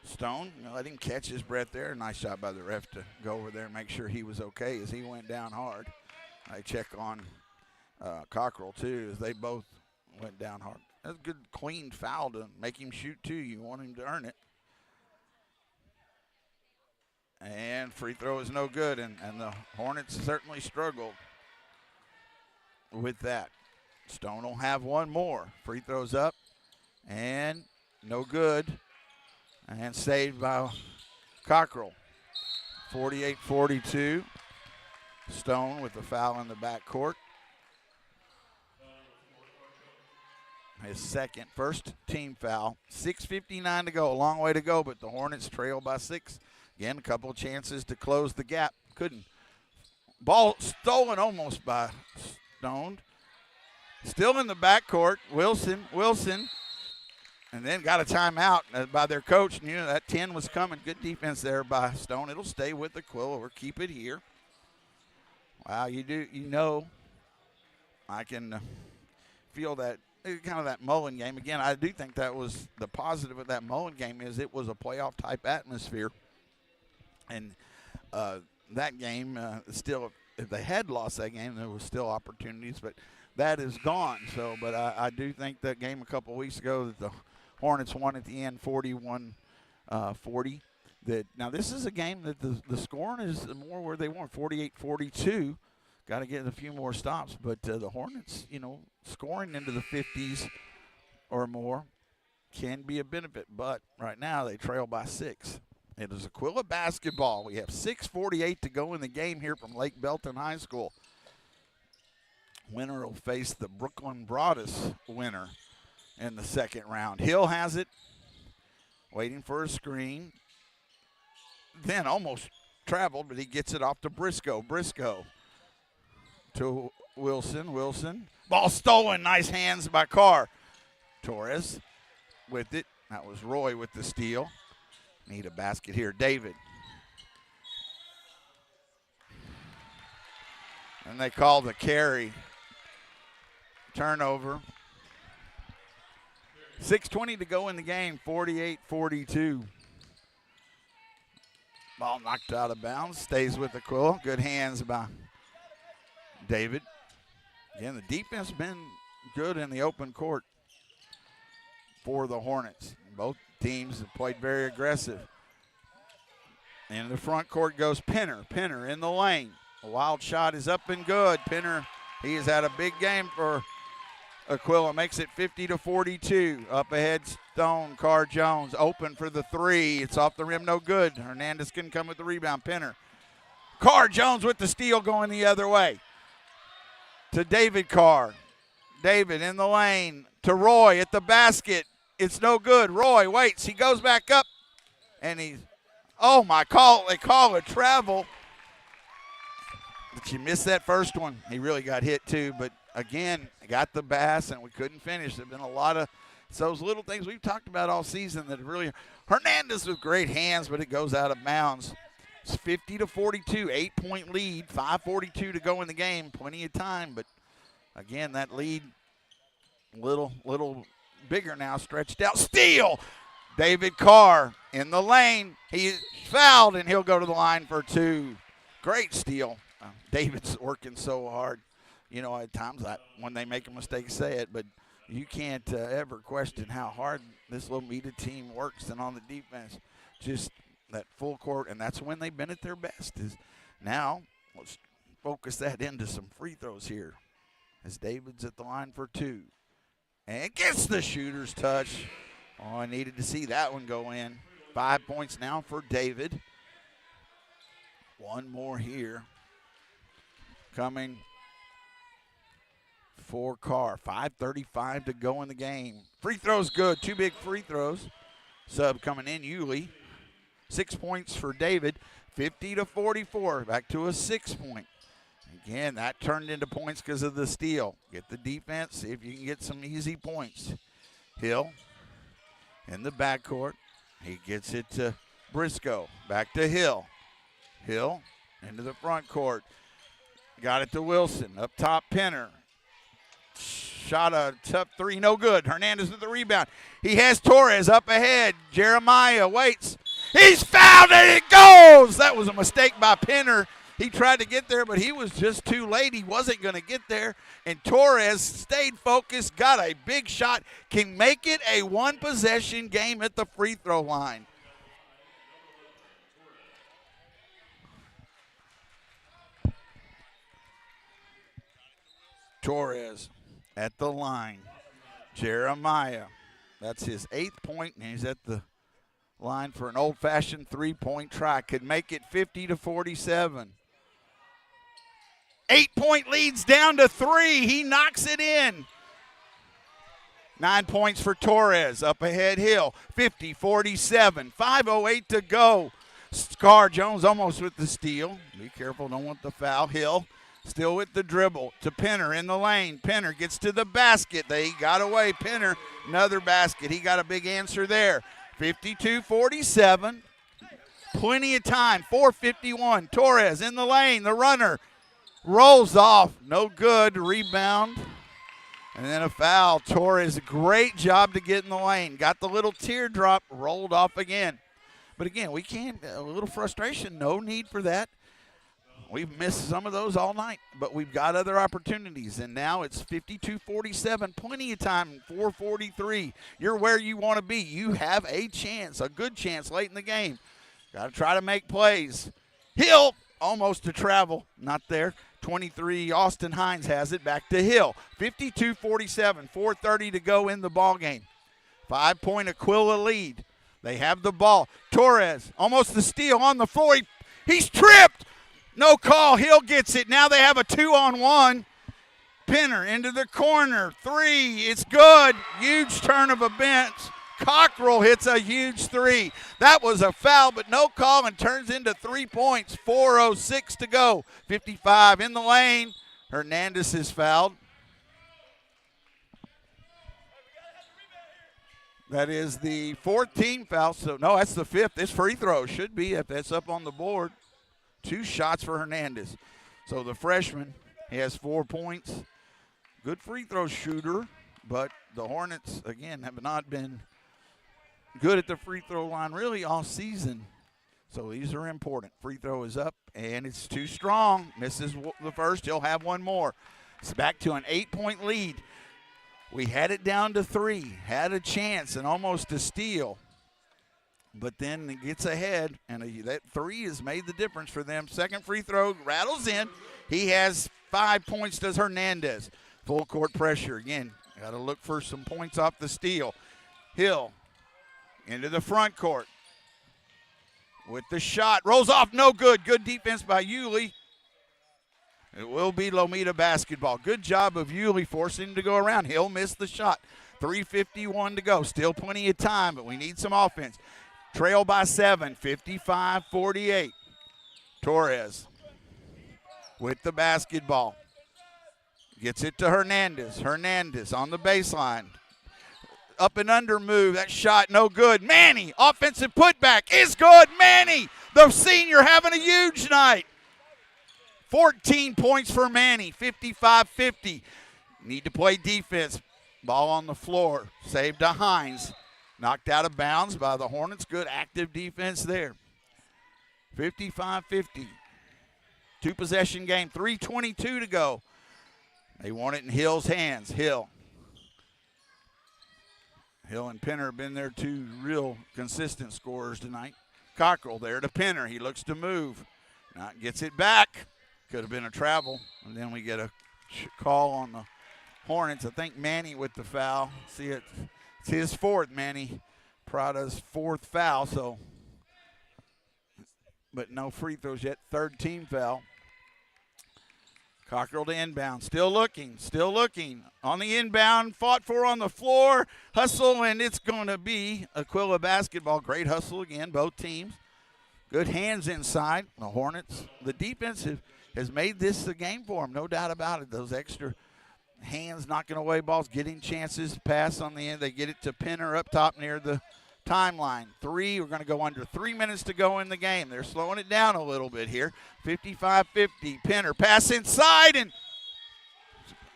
Stone, let him catch his breath there. Nice shot by the ref to go over there and make sure he was okay as he went down hard. I check on Cockrell, too, as they both went down hard. That's a good, clean foul to make him shoot, too. You want him to earn it. And free throw is no good, and the Hornets certainly struggled with that. Stone will have one more. Free throws up, and no good. And saved by Cockrell. 48-42. Stone with the foul in the backcourt. His first team foul. 6:59 to go, a long way to go, but the Hornets trail by 6. Again, a couple of chances to close the gap. Couldn't. Ball stolen almost by Stone. Still in the backcourt. Wilson. And then got a timeout by their coach. Knew that 10 was coming. Good defense there by Stone. It'll stay with Aquila or keep it here. Wow, I can feel that kind of that Mullen game. Again, I do think that was the positive of that Mullen game is it was a playoff type atmosphere. And that game still, if they had lost that game, there was still opportunities, but that is gone. So, but I do think that game a couple of weeks ago that the Hornets won at the end 41-40. Now this is a game that the scoring is more where they won 48-42. Got to get a few more stops, but the Hornets, scoring into the 50s or more can be a benefit. But right now they trail by 6. It is Aquila basketball. We have 6:48 to go in the game here from Lake Belton High School. Winner will face the Brooklyn Broadus winner in the second round. Hill has it, waiting for a screen. Then almost traveled, but he gets it off to Briscoe. Briscoe to Wilson. Wilson. Ball stolen. Nice hands by Carr. Torres with it. That was Roy with the steal. Need a basket here. David. And they call the carry. Turnover. 6:20 to go in the game. 48-42. Ball knocked out of bounds. Stays with Aquila. Good hands by David. Again, the defense has been good in the open court for the Hornets. Both teams have played very aggressive. In the front court goes Penner. Penner in the lane. A wild shot is up and good. Penner, he has had a big game for Aquila. Makes it 50-42. Up ahead, Stone. Carr Jones open for the three. It's off the rim, no good. Hernandez can come with the rebound. Penner. Carr Jones with the steal going the other way. To David Carr. David in the lane. To Roy at the basket. It's no good. Roy waits. He goes back up. And oh my, they call a travel. But you missed that first one. He really got hit too, but again, got the bass and we couldn't finish. There've been a lot of those little things we've talked about all season that really, Hernandez with great hands, but it goes out of bounds. It's 50-42, 8-point lead, 5:42 to go in the game. Plenty of time, but again, that lead little bigger now, stretched out. Steal! David Carr in the lane. He's fouled, and he'll go to the line for two. Great steal. David's working so hard. You know, at times when they make a mistake, say it, but you can't ever question how hard this Lomita team works. And on the defense, just that full court, and that's when they've been at their best. Is now let's focus that into some free throws here as David's at the line for two. And gets the shooter's touch. Oh, I needed to see that one go in. 5 points now for David. One more here. Coming for Carr. 5:35 to go in the game. Free throws good. Two big free throws. Sub coming in, Yulee. 6 points for David. 50-44. Back to a 6-point. Again, that turned into points because of the steal. Get the defense. See if you can get some easy points. Hill in the backcourt. He gets it to Briscoe. Back to Hill. Hill into the front court. Got it to Wilson. Up top, Penner. Shot a tough three, no good. Hernandez with the rebound. He has Torres up ahead. Jeremiah waits. He's fouled and it goes! That was a mistake by Penner. He tried to get there, but he was just too late. He wasn't going to get there. And Torres stayed focused, got a big shot, can make it a one-possession game at the free throw line. Torres at the line. Jeremiah, that's his 8th point, and he's at the line for an old-fashioned three-point try. Could make it 50-47. 8-point leads down to 3. He knocks it in. 9 points for Torres. Up ahead, Hill. 50-47. 5:08 to go. Scar Jones almost with the steal. Be careful, don't want the foul. Hill still with the dribble to Penner in the lane. Penner gets to the basket. They got away. Penner, another basket. He got a big answer there. 52-47. Plenty of time. 4:51. Torres in the lane. The runner rolls off. No good. Rebound. And then a foul. Torres, great job to get in the lane. Got the little teardrop. Rolled off again. But again, we can't, a little frustration. No need for that. We've missed some of those all night, but we've got other opportunities. And now it's 52-47. Plenty of time. 4:43. You're where you want to be. You have a chance, a good chance late in the game. Got to try to make plays. Hill almost to travel. Not there. 23, Austin Hines has it. Back to Hill. 52-47. 4:30 to go in the ballgame. 5-point Aquila lead. They have the ball. Torres, almost the steal on the floor. He's tripped. No call. Hill gets it. Now they have a 2-on-1. Penner into the corner. 3. It's good. Huge turn of events. Cockrell hits a huge 3. That was a foul, but no call, and turns into 3 points. 4:06 to go. 55 in the lane. Hernandez is fouled. That is the 14th foul. So, no, that's the 5th. This free throw should be if that's up on the board. 2 shots for Hernandez. So the freshman, he has 4 points. Good free throw shooter, but the Hornets, again, have not been good at the free throw line really all season. So these are important. Free throw is up, and it's too strong. Misses the first. He'll have one more. It's back to an 8-point lead. We had it down to 3. Had a chance and almost a steal. But then it gets ahead, and that 3 has made the difference for them. Second free throw rattles in. He has 5 points, does Hernandez. Full court pressure. Again, got to look for some points off the steal. Hill into the front court with the shot. Rolls off, no good. Good defense by Yulee. It will be Lomita basketball. Good job of Yulee forcing him to go around. Hill missed the shot. 3:51 to go. Still plenty of time, but we need some offense. Trail by 7, 55-48. Torres with the basketball. Gets it to Hernandez. Hernandez on the baseline. Up and under move. That shot no good. Manny, offensive putback is good. Manny, the senior, having a huge night. 14 points for Manny, 55-50. Need to play defense. Ball on the floor. Saved to Hines. Knocked out of bounds by the Hornets. Good active defense there. 55-50. Two-possession game, 3:22 to go. They want it in Hill's hands. Hill and Penner have been their two real consistent scorers tonight. Cockrell there to Penner. He looks to move. Gets it back. Could have been a travel. And then we get a call on the Hornets. I think Manny with the foul. See it. It's his fourth, Manny Prada's fourth foul. But no free throws yet. Third team foul. Cockrell to inbound. Still looking. On the inbound. Fought for on the floor. Hustle, and it's going to be Aquila basketball. Great hustle again, both teams. Good hands inside. The Hornets. The defense has made this a game for them, no doubt about it. Those extra hands knocking away balls, getting chances, pass on the end. They get it to Penner up top near the timeline. We're going to go under 3 minutes to go in the game. They're slowing it down a little bit here. 55-50. Penner pass inside, and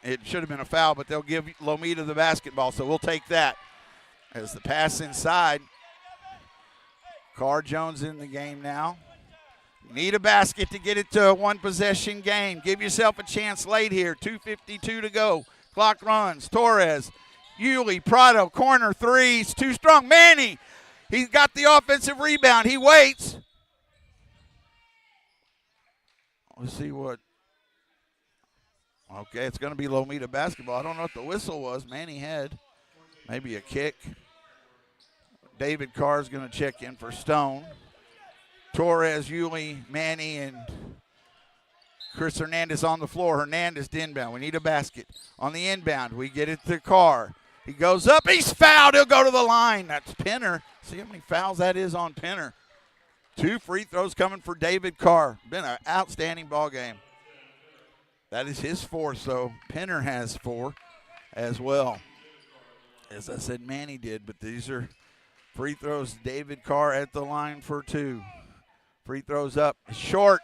it should have been a foul, but they'll give Lomita the basketball, so we'll take that. As the pass inside, Carr Jones in the game now. Need a basket to get it to a one-possession game. Give yourself a chance late here. 2:52 to go. Clock runs. Torres, Yulee, Prado, corner threes. Too strong. Manny, he's got the offensive rebound. He waits. Let's see what. Okay, it's going to be Lomita basketball. I don't know what the whistle was. Manny had maybe a kick. David Carr is going to check in for Stone. Torres, Yulee, Manny, and Chris Hernandez on the floor. Hernandez to inbound. We need a basket. On the inbound, we get it to Carr. He goes up. He's fouled. He'll go to the line. That's Penner. See how many fouls that is on Penner. 2 free throws coming for David Carr. Been an outstanding ball game. That is his 4th, so Penner has 4 as well. As I said, Manny did, but these are free throws. David Carr at the line for 2. Free throws up, short.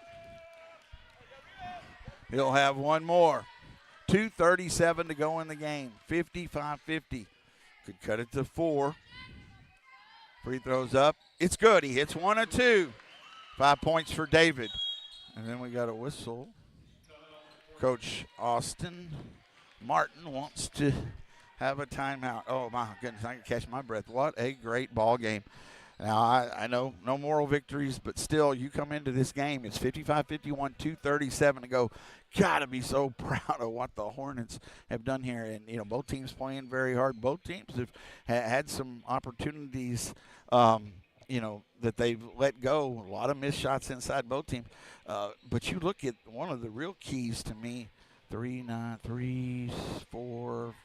He'll have one more. 2:37 to go in the game. 55-50. Could cut it to 4. Free throws up. It's good. He hits 1 of 2. 5 points for David. And then we got a whistle. Coach Austin Martin wants to have a timeout. Oh, my goodness. I can catch my breath. What a great ball game. Now, I know no moral victories, but still, you come into this game, it's 55-51, 2:37 to go. Got to be so proud of what the Hornets have done here. And, both teams playing very hard. Both teams have had some opportunities, that they've let go. A lot of missed shots inside both teams. But you look at one of the real keys to me, 3, 4,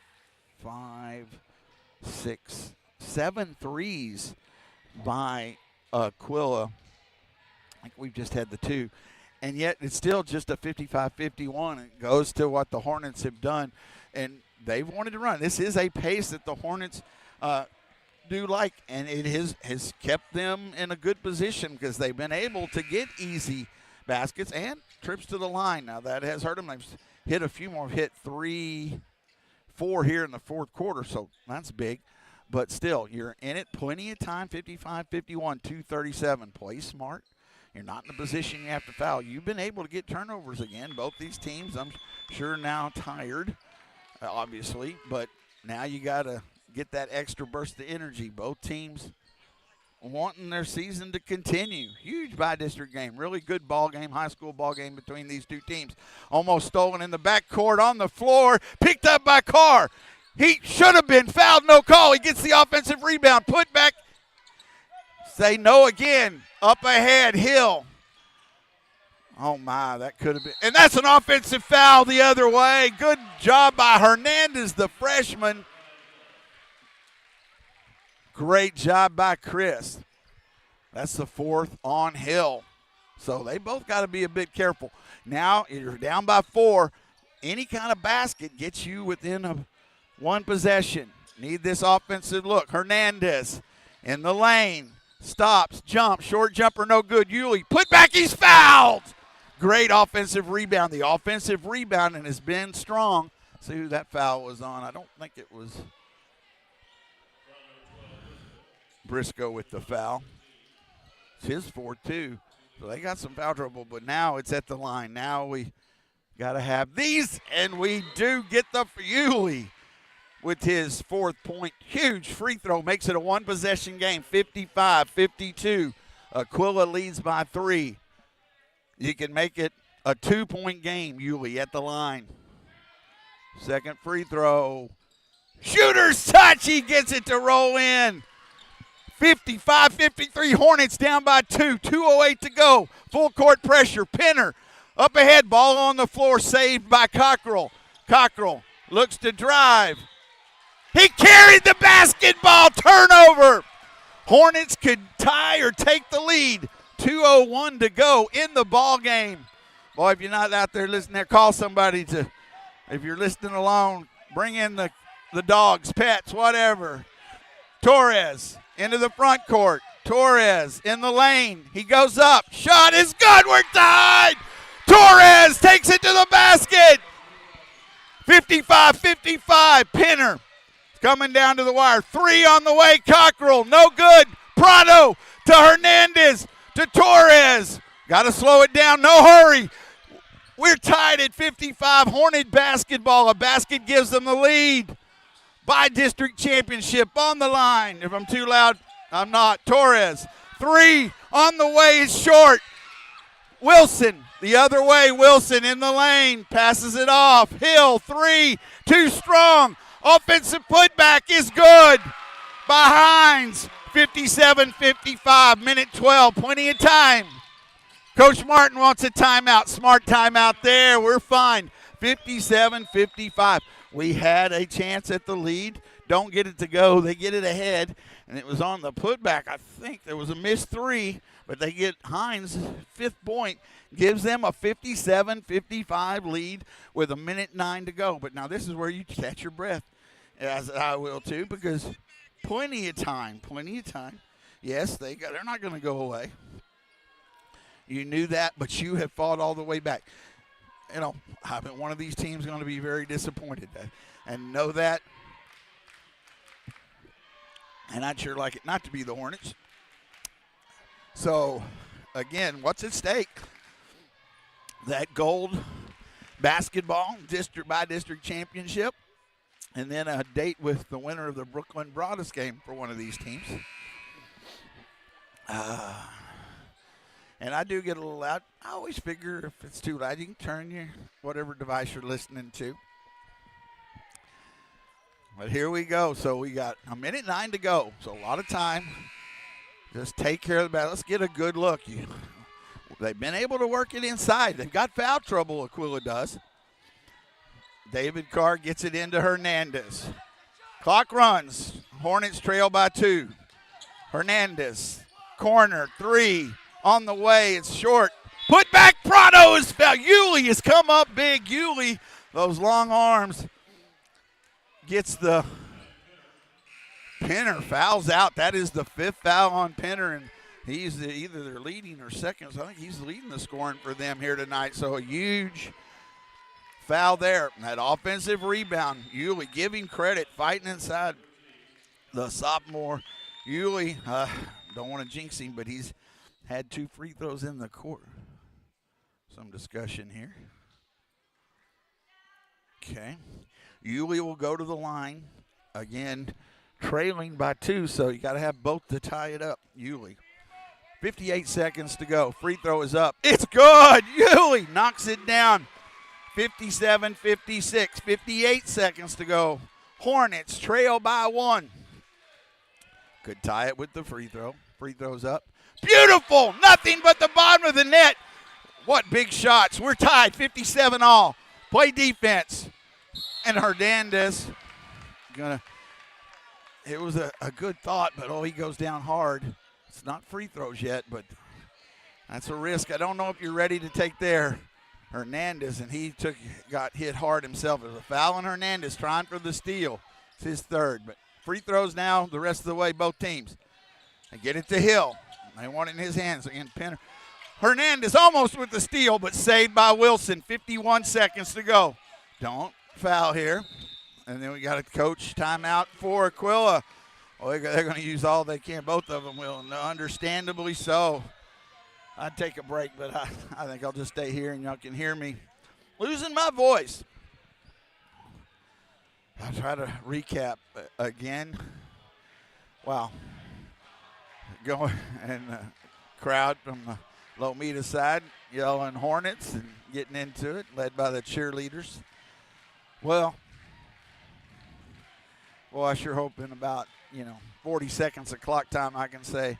5, 6, 7 threes by Aquila. I think we've just had the 2. And yet it's still just a 55-51. It goes to what the Hornets have done. And they've wanted to run. This is a pace that the Hornets do like. And it has kept them in a good position because they've been able to get easy baskets and trips to the line. Now that has hurt them. They've hit a few more. Hit 3, 4 here in the 4th quarter. So that's big. But still, you're in it plenty of time, 55-51, 2:37. Play smart. You're not in a position you have to foul. You've been able to get turnovers again. Both these teams, I'm sure, now tired, obviously. But now you got to get that extra burst of energy. Both teams wanting their season to continue. Huge by-district game. Really good ball game, high school ball game between these two teams. Almost stolen in the backcourt on the floor. Picked up by Carr. He should have been fouled, no call. He gets the offensive rebound. Put back. Say no again. Up ahead, Hill. Oh, my, that could have been. And that's an offensive foul the other way. Good job by Hernandez, the freshman. Great job by Chris. That's the fourth on Hill. So they both got to be a bit careful. Now you're down by 4. Any kind of basket gets you within one possession. Need this offensive look. Hernandez in the lane. Stops, jumps, short jumper, no good. Yulee, put back, he's fouled. Great offensive rebound. The offensive rebounding has been strong. See who that foul was on. I don't think it was Briscoe with the foul. It's his 4-2. So they got some foul trouble, but now it's at the line. Now we got to have these, and we do get the Yulee with his 4th point. Huge free throw makes it a one-possession game, 55-52. Aquila leads by 3. You can make it a 2-point game, Yulee at the line. Second free throw. Shooter's touch. He gets it to roll in. 55-53. Hornets down by 2. 2:08 to go. Full court pressure. Penner up ahead. Ball on the floor. Saved by Cockrell. Cockrell looks to drive. He carried the basketball. Turnover. Hornets could tie or take the lead. 2:01 to go in the ball game. Boy, if you're not out there listening there, call somebody to, if you're listening alone, bring in the dogs, pets, whatever. Torres into the front court. Torres in the lane. He goes up. Shot is good. We're tied. Torres takes it to the basket. 55-55. Penner coming down to the wire. 3 on the way. Cockrell, no good. Prado to Hernandez to Torres. Got to slow it down. No hurry. We're tied at 55. Hornet basketball. A basket gives them the lead. By district championship on the line. If I'm too loud, I'm not. Torres, 3 on the way is short. Wilson, the other way. Wilson in the lane, passes it off. Hill, 3, too strong. Offensive putback is good by Hines. 57-55, minute 12, plenty of time. Coach Martin wants a timeout. Smart timeout there. We're fine. 57-55. We had a chance at the lead. Don't get it to go. They get it ahead, and it was on the putback. I think there was a missed 3, but they get Hines' 5th point. Gives them a 57-55 lead with a minute 9 to go. But now this is where you catch your breath, as I will too, because plenty of time. Yes, they're not going to go away. You knew that, but you have fought all the way back. You know, I bet one of these teams is going to be very disappointed and know that. And I'd sure like it not to be the Hornets. So, again, what's at stake? That gold basketball district by district championship, and then a date with the winner of the Brooklyn Broadus game for one of these teams. And I do get a little loud. I always figure if it's too loud, you can turn your whatever device you're listening to. But here we go. So we got a minute 9 to go. So a lot of time. Just take care of the battle. Let's get a good look. They've been able to work it inside. They've got foul trouble, Aquila does. David Carr gets it into Hernandez. Clock runs. Hornets trail by 2. Hernandez. Corner, 3. On the way, it's short. Put back, Prado is fouled. Yulee has come up big. Yulee, those long arms, gets the Penner, fouls out. That is the 5th foul on Penner, and he's either their leading or second. So I think he's leading the scoring for them here tonight. So a huge foul there. That offensive rebound, Yulee, give him credit, fighting inside the sophomore. Yulee, don't want to jinx him, but he's had 2 free throws in the court. Some discussion here. Okay. Yulee will go to the line. Again, trailing by 2, so you got to have both to tie it up. Yulee. 58 seconds to go. Free throw is up. It's good. Yulee knocks it down. 57-56. 58 seconds to go. Hornets trail by 1. Could tie it with the free throw. Free throw's up. Beautiful. Nothing but the bottom of the net. What big shots. We're tied 57 all. Play defense. And Hernandez it was a good thought, but he goes down hard. It's not free throws yet, but that's a risk. I don't know if you're ready to take there. Hernandez, and he got hit hard himself. It was a foul on Hernandez trying for the steal. It's his third, but free throws now the rest of the way, both teams. And get it to Hill. They want it in his hands again. Penner. Hernandez almost with the steal, but saved by Wilson. 51 seconds to go. Don't foul here. And then we got a coach timeout for Aquila. Well, they're going to use all they can. Both of them will, understandably so. I'd take a break, but I think I'll just stay here and y'all can hear me losing my voice. I'll try to recap again. Wow. Going and crowd from the Lomita side yelling Hornets and getting into it, led by the cheerleaders. Well, I sure hope in about, 40 seconds of clock time I can say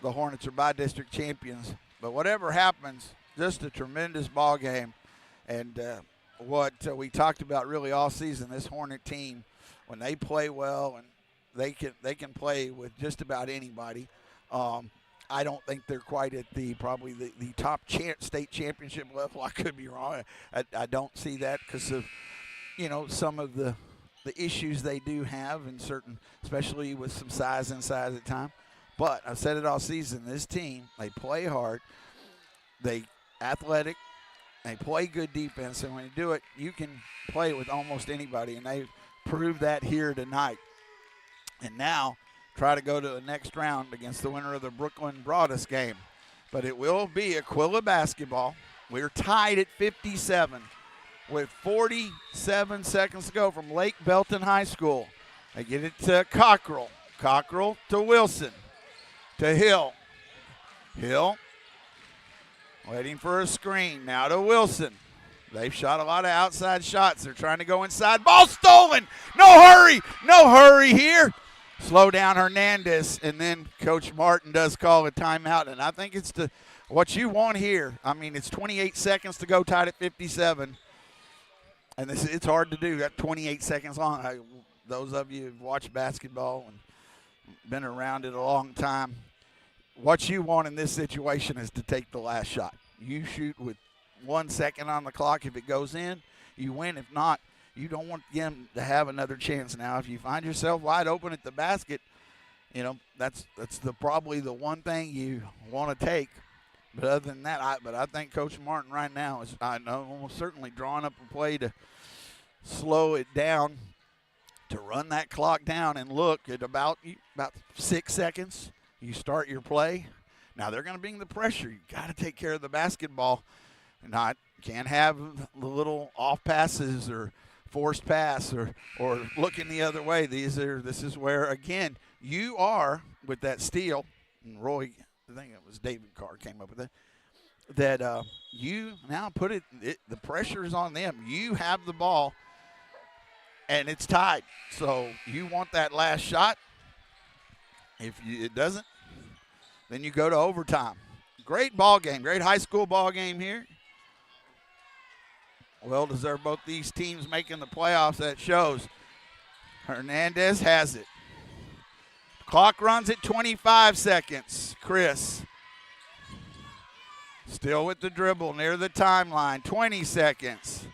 the Hornets are by-district champions. But whatever happens, just a tremendous ball game. And what we talked about really all season, this Hornet team, when they play well and they can play with just about anybody. I don't think they're quite at probably the top state championship level. I could be wrong. I don't see that because of, some of the issues they do have in certain, especially with some size inside at time. But I've said it all season, this team, they play hard, they athletic, they play good defense, and when you do it, you can play with almost anybody, and they proved that here tonight. And now try to go to the next round against the winner of the Brooklyn Broadus game. But it will be Aquila basketball. We're tied at 57 with 47 seconds to go from Lake Belton High School. They get it to Cockrell. Cockrell to Wilson. To Hill. Hill waiting for a screen. Now to Wilson. They've shot a lot of outside shots. They're trying to go inside. Ball stolen. No hurry. No hurry here. Slow down Hernandez, and then Coach Martin does call a timeout, and I think it's what you want here. I mean, it's 28 seconds to go, tied at 57, and it's hard to do. That 28 seconds long. Those of you who've watched basketball and been around it a long time, what you want in this situation is to take the last shot. You shoot with 1 second on the clock. If it goes in, you win. If not, you don't want them to have another chance. Now, if you find yourself wide open at the basket, that's probably the one thing you want to take. But other than that, I think Coach Martin right now is, almost certainly drawing up a play to slow it down, to run that clock down and look at about 6 seconds. You start your play. Now they're going to bring the pressure. You got to take care of the basketball. Can't have the little off passes or forced pass or looking the other way. This is where, again, you are with that steal, and Roy, I think it was David Carr came up with that you now put the pressure is on them. You have the ball, and it's tied. So you want that last shot. If it doesn't, then you go to overtime. Great ball game, great high school ball game here. Well deserved, both these teams making the playoffs. That shows. Hernandez has it. Clock runs at 25 seconds. Chris still with the dribble near the timeline. 20 seconds.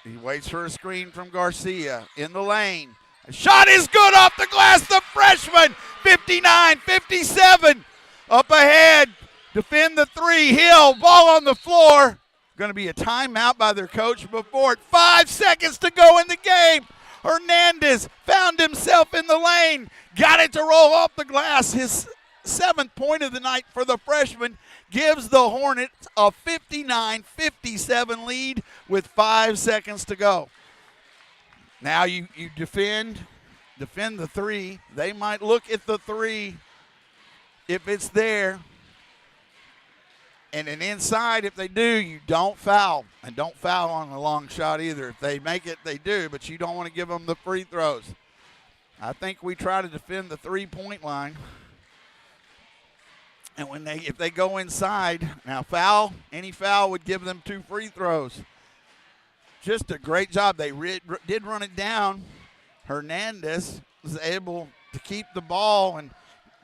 He waits for a screen from Garcia in the lane. A shot is good off the glass. The freshman, 59-57. Up ahead. Defend the three. Hill, ball on the floor. Going to be a timeout by their coach before it. 5 seconds to go in the game. Hernandez found himself in the lane. Got it to roll off the glass. His 7th point of the night for the freshman gives the Hornets a 59-57 lead with 5 seconds to go. Now you defend the three. They might look at the three if it's there. And then inside, if they do, you don't foul. And don't foul on the long shot either. If they make it, they do, but you don't want to give them the free throws. I think we try to defend the three-point line. And if they go inside, now any foul would give them 2 free throws. Just a great job. They did run it down. Hernandez was able to keep the ball and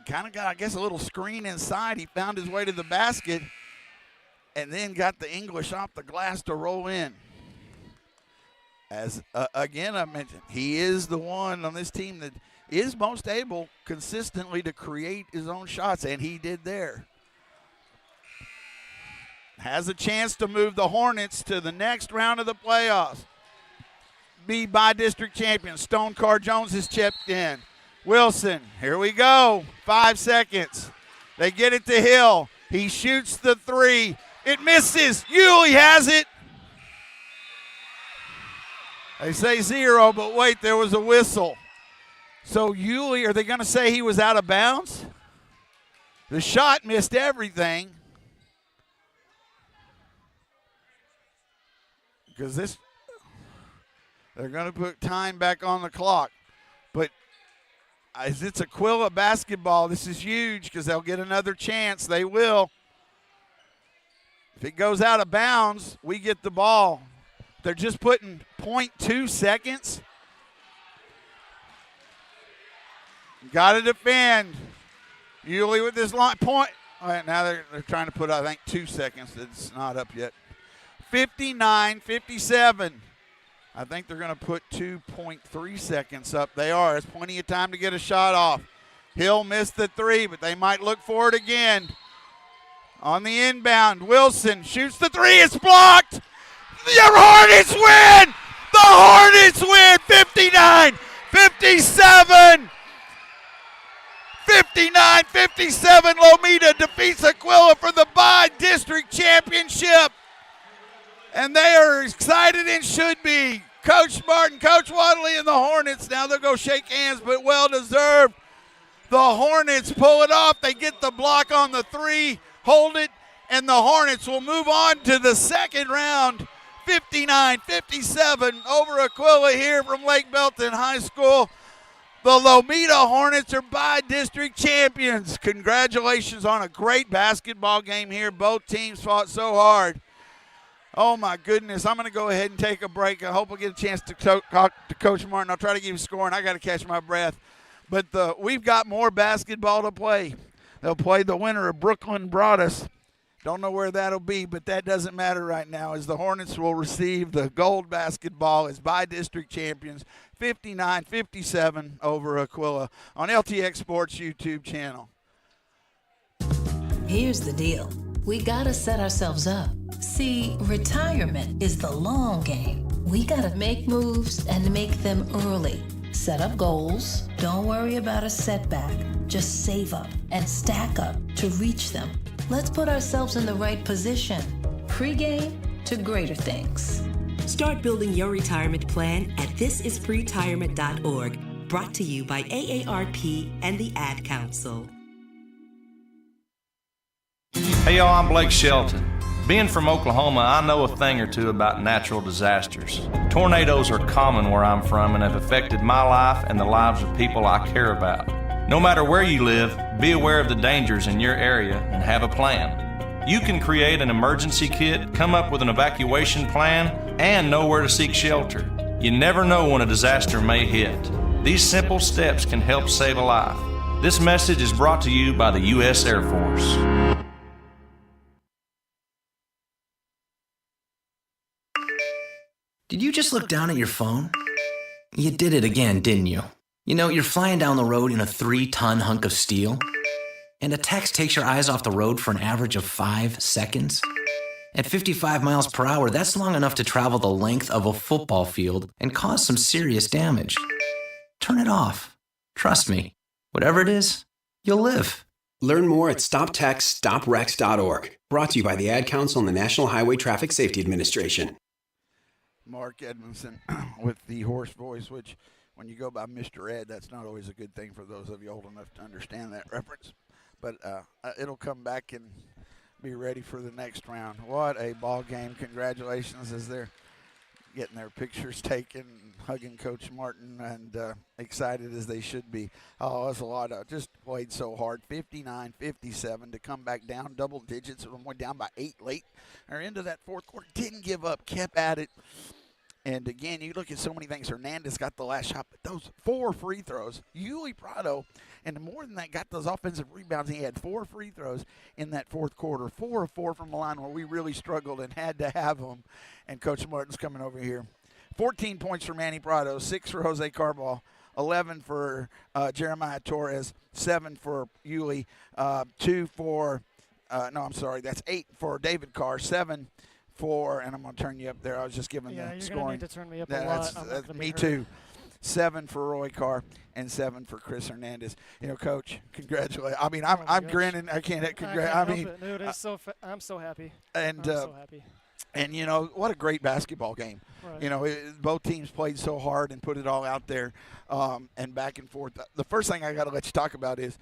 kind of got, I guess, a little screen inside. He found his way to the basket and then got the English off the glass to roll in. As, again, I mentioned, he is the one on this team that is most able consistently to create his own shots, and he did there. Has a chance to move the Hornets to the next round of the playoffs. Be by district champion. Stone Car Jones is chipped in. Wilson, here we go. 5 seconds. They get it to Hill. He shoots the three. It misses. Yulee has it. They say 0, but wait, there was a whistle. So Yulee, are they going to say he was out of bounds? The shot missed everything. Because they're going to put time back on the clock. But as it's Aquila basketball, this is huge because they'll get another chance. They will. If it goes out of bounds, we get the ball. They're just putting 0.2 seconds. Got to defend. Yulee with this line point. All right, now they're trying to put, I think, 2 seconds. It's not up yet. 59-57. I think they're going to put 2.3 seconds up. They are. There's plenty of time to get a shot off. Hill missed the three, but they might look for it again. On the inbound, Wilson shoots the three. It's blocked. The Hornets win. The Hornets win. 59-57. 59-57. Lomita defeats Aquila for the by-district championship. And they are excited and should be. Coach Martin, Coach Wadley, and the Hornets. Now they'll go shake hands, but well-deserved. The Hornets pull it off. They get the block on the three, hold it, and the Hornets will move on to the second round. 59-57 over Aquila here from Lake Belton High School. The Lomita Hornets are by-district champions. Congratulations on a great basketball game here. Both teams fought so hard. Oh, my goodness. I'm going to go ahead and take a break. I hope I get a chance to talk to Coach Martin. I'll try to give you scoring. I got to catch my breath. But we've got more basketball to play. They'll play the winner of Brooklyn Broadus. Don't know where that'll be, but that doesn't matter right now, as the Hornets will receive the gold basketball as by-district champions, 59-57 over Aquila on LTX Sports YouTube channel. Here's the deal. We gotta set ourselves up. See, retirement is the long game. We gotta make moves and make them early. Set up goals. Don't worry about a setback. Just save up and stack up to reach them. Let's put ourselves in the right position. Pre-game to greater things. Start building your retirement plan at thisispretirement.org. Brought to you by AARP and the Ad Council. Hey y'all, I'm Blake Shelton. Being from Oklahoma, I know a thing or two about natural disasters. Tornadoes are common where I'm from and have affected my life and the lives of people I care about. No matter where you live, be aware of the dangers in your area and have a plan. You can create an emergency kit, come up with an evacuation plan, and know where to seek shelter. You never know when a disaster may hit. These simple steps can help save a life. This message is brought to you by the U.S. Air Force. Did you just look down at your phone? You did it again, didn't you? You know, you're flying down the road in a 3-ton hunk of steel, and a text takes your eyes off the road for an average of 5 seconds. At 55 miles per hour, that's long enough to travel the length of a football field and cause some serious damage. Turn it off. Trust me, whatever it is, you'll live. Learn more at stoptextsstopwrecks.org. Brought to you by the Ad Council and the National Highway Traffic Safety Administration. Mark Edmondson with the hoarse voice, which when you go by Mr. Ed, that's not always a good thing for those of you old enough to understand that reference. But it'll come back and be ready for the next round. What a ball game. Congratulations as they're getting their pictures taken, hugging Coach Martin, and excited as they should be. Oh, that's a lot. Just played so hard. 59-57 to come back down double digits. When we're down by 8 late or into that fourth quarter. Didn't give up. Kept at it. And, again, you look at so many things. Hernandez got the last shot, but those 4 free throws. Yuli Prado, and more than that, got those offensive rebounds. He had 4 free throws in that fourth quarter, 4 of 4 from the line where we really struggled and had to have them. And Coach Martin's coming over here. 14 points for Manny Prado, 6 for Jose Carball, 11 for Jeremiah Torres, 7 for Yuli, 2 for that's 8 for David Carr, 7 for, and I'm going to turn you up there. I was just giving the scoring. You're going to need to turn me up a lot. That's me too. 7 for Roy Carr and 7 for Chris Hernandez. Coach, congratulations. I mean, I'm grinning. I can't help it, dude. I'm so happy. And I'm so happy. And what a great basketball game. Right. Both teams played so hard and put it all out there, and back and forth. The first thing I got to let you talk about is,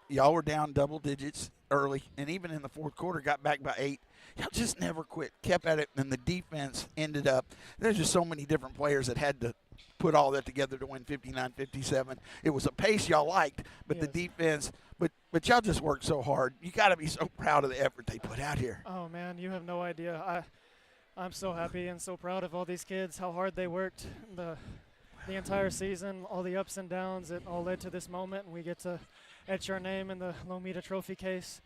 y'all were down double digits early, and even in the fourth quarter got back by 8. Y'all just never quit, kept at it, and the defense ended up. There's just so many different players that had to put all that together to win 59-57. It was a pace y'all liked, but the defense, but y'all just worked so hard. You got to be so proud of the effort they put out here. Oh, man, you have no idea. I'm so happy and so proud of all these kids, how hard they worked the entire season, all the ups and downs. It all led to this moment, and we get to etch our name in the Lomita Trophy case,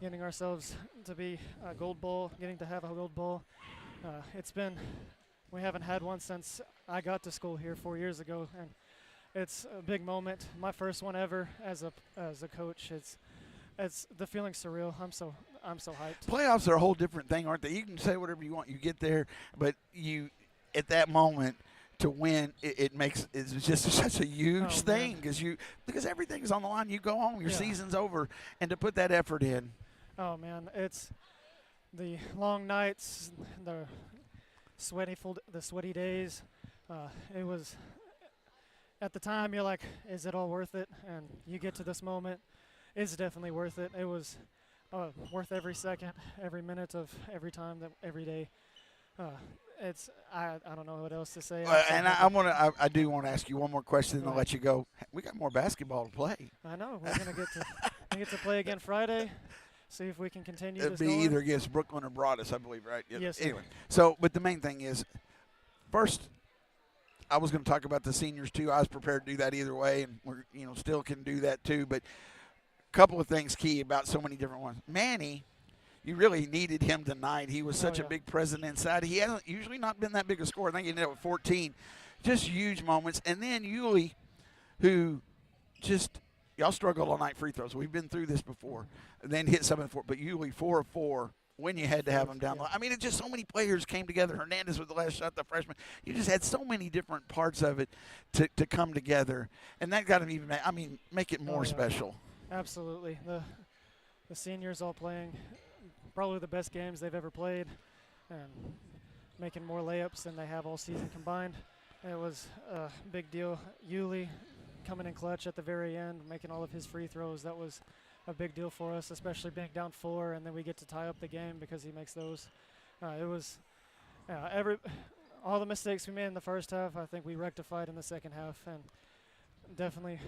getting ourselves to be a gold bowl, getting to have a gold bowl. We haven't had one since I got to school here 4 years ago, and it's a big moment. My first one ever as a coach. It's the feeling's surreal. I'm so hyped. Playoffs are a whole different thing, aren't they? You can say whatever you want. You get there, but at that moment to win, it's just such a huge thing because everything is on the line. You go home, your season's over, and to put that effort in. Oh man, it's the long nights, the sweaty days. It was at the time you're like, is it all worth it? And you get to this moment, it's definitely worth it. It was worth every second, every minute of every time, every day. I don't know what else to say. And I do want to ask you one more question, and I'll let you go. We got more basketball to play. I know we're gonna get to play again Friday. See if we can continue. It'll be either against Brooklyn or Broadus, I believe, right? Yes. Anyway, but the main thing is, first, I was going to talk about the seniors too. I was prepared to do that either way, and we're still can do that too. But a couple of things key about so many different ones. Manny, you really needed him tonight. He was such a big presence inside. He hasn't usually not been that big a scorer. I think he ended up with 14. Just huge moments. And then Yuli, who just y'all struggled all night free throws. We've been through this before. And then hit 7-4, but Yuli 4 of 4 when you had to have him down low. I mean, it's just so many players came together. Hernandez with the last shot, the freshman. You just had so many different parts of it to come together, and that got him make it more special. Absolutely. The seniors all playing probably the best games they've ever played, and making more layups than they have all season combined. It was a big deal. Yuli coming in clutch at the very end, making all of his free throws. That was a big deal for us, especially being down 4, and then we get to tie up the game because he makes those. It was all the mistakes we made in the first half, I think we rectified in the second half, and definitely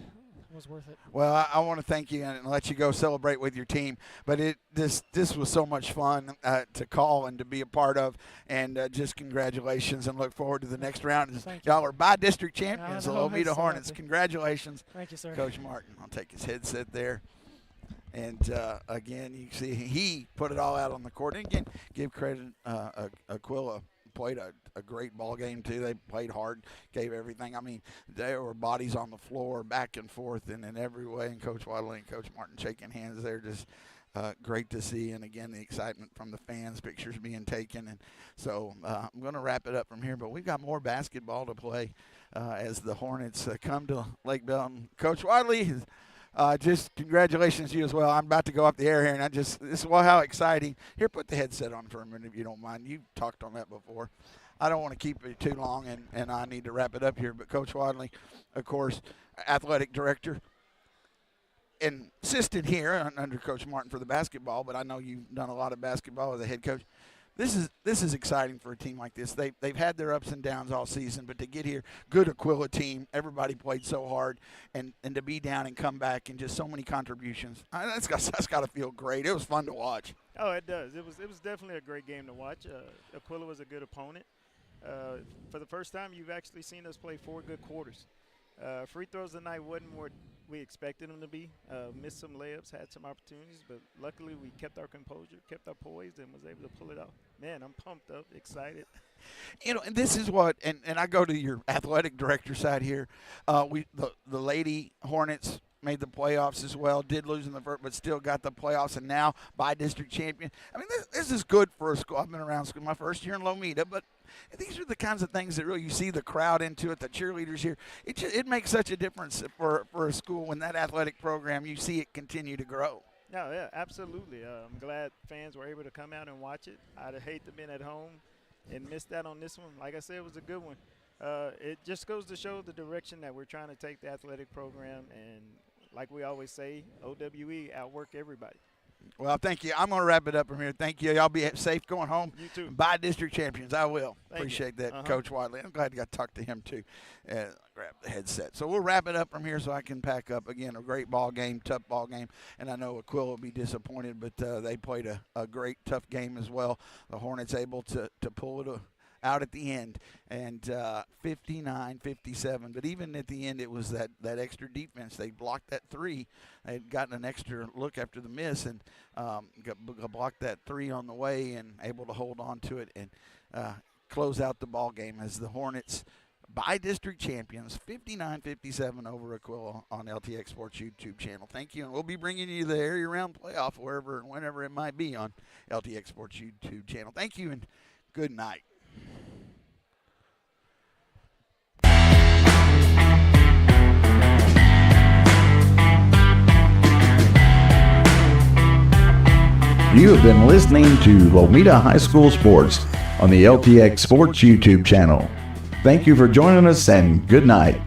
was worth it. Well, I want to thank you and let you go celebrate with your team. But this was so much fun to call and to be a part of, and just congratulations, and look forward to the next round. Y'all are by-district champions, the Lomita Hornets. Congratulations. Thank you, sir. Coach Martin. I'll take his headset there. And, again, you see he put it all out on the court. And, again, give credit. Aquila played a great ball game, too. They played hard, gave everything. I mean, there were bodies on the floor back and forth and in every way. And Coach Wadley and Coach Martin shaking hands there, just great to see. And, again, the excitement from the fans, pictures being taken. And so I'm going to wrap it up from here. But we've got more basketball to play as the Hornets come to Lake Belton. Coach Wadley, just congratulations to you as well. I'm about to go up the air here, and this is how exciting. Here, put the headset on for a minute if you don't mind. You've talked on that before. I don't want to keep it too long, and I need to wrap it up here. But Coach Wadley, of course, athletic director, and assistant here under Coach Martin for the basketball, but I know you've done a lot of basketball as a head coach. This is exciting for a team like this. They've had their ups and downs all season, but to get here, good Aquila team, everybody played so hard, and to be down and come back and just so many contributions. That's got to feel great. It was fun to watch. Oh, it does. It was definitely a great game to watch. Aquila was a good opponent, For the first time, you've actually seen us play 4 good quarters. Free throws tonight wasn't what we expected them to be. Missed some layups, had some opportunities, but luckily we kept our composure, kept our poise, and was able to pull it off. Man, I'm pumped up, excited. You know, and this is what, and I go to your athletic director side here. The Lady Hornets made the playoffs as well, did lose in the first, but still got the playoffs, and now by district champion. I mean, this is good for a school. I've been around school my first year in Lomita, but these are the kinds of things that really you see the crowd into it, the cheerleaders here. It makes such a difference for a school when that athletic program, you see it continue to grow. No, yeah, absolutely. I'm glad fans were able to come out and watch it. I'd hate to have been at home and missed out on this one. Like I said, it was a good one. It just goes to show the direction that we're trying to take the athletic program, and like we always say, OWE outwork everybody. Well, thank you. I'm going to wrap it up from here. Thank you. Y'all be safe going home. You too. By district champions. I will. Thank Appreciate you. that, Coach Wadley. I'm glad I got to talk to him, too. Grab the headset. So we'll wrap it up from here so I can pack up. Again, a great ball game, tough ball game. And I know Aquila will be disappointed, but they played a great, tough game as well. The Hornets able to pull it out at the end, and 59-57. But even at the end, it was that extra defense. They blocked that 3. They had gotten an extra look after the miss, and blocked that 3 on the way and able to hold on to it and close out the ball game as the Hornets, by district champions, 59-57 over Aquila on LTX Sports YouTube channel. Thank you, and we'll be bringing you the area round playoff wherever and whenever it might be on LTX Sports YouTube channel. Thank you, and good night. You have been listening to Lomita High School Sports on the LTX Sports YouTube channel. Thank you for joining us, and good night.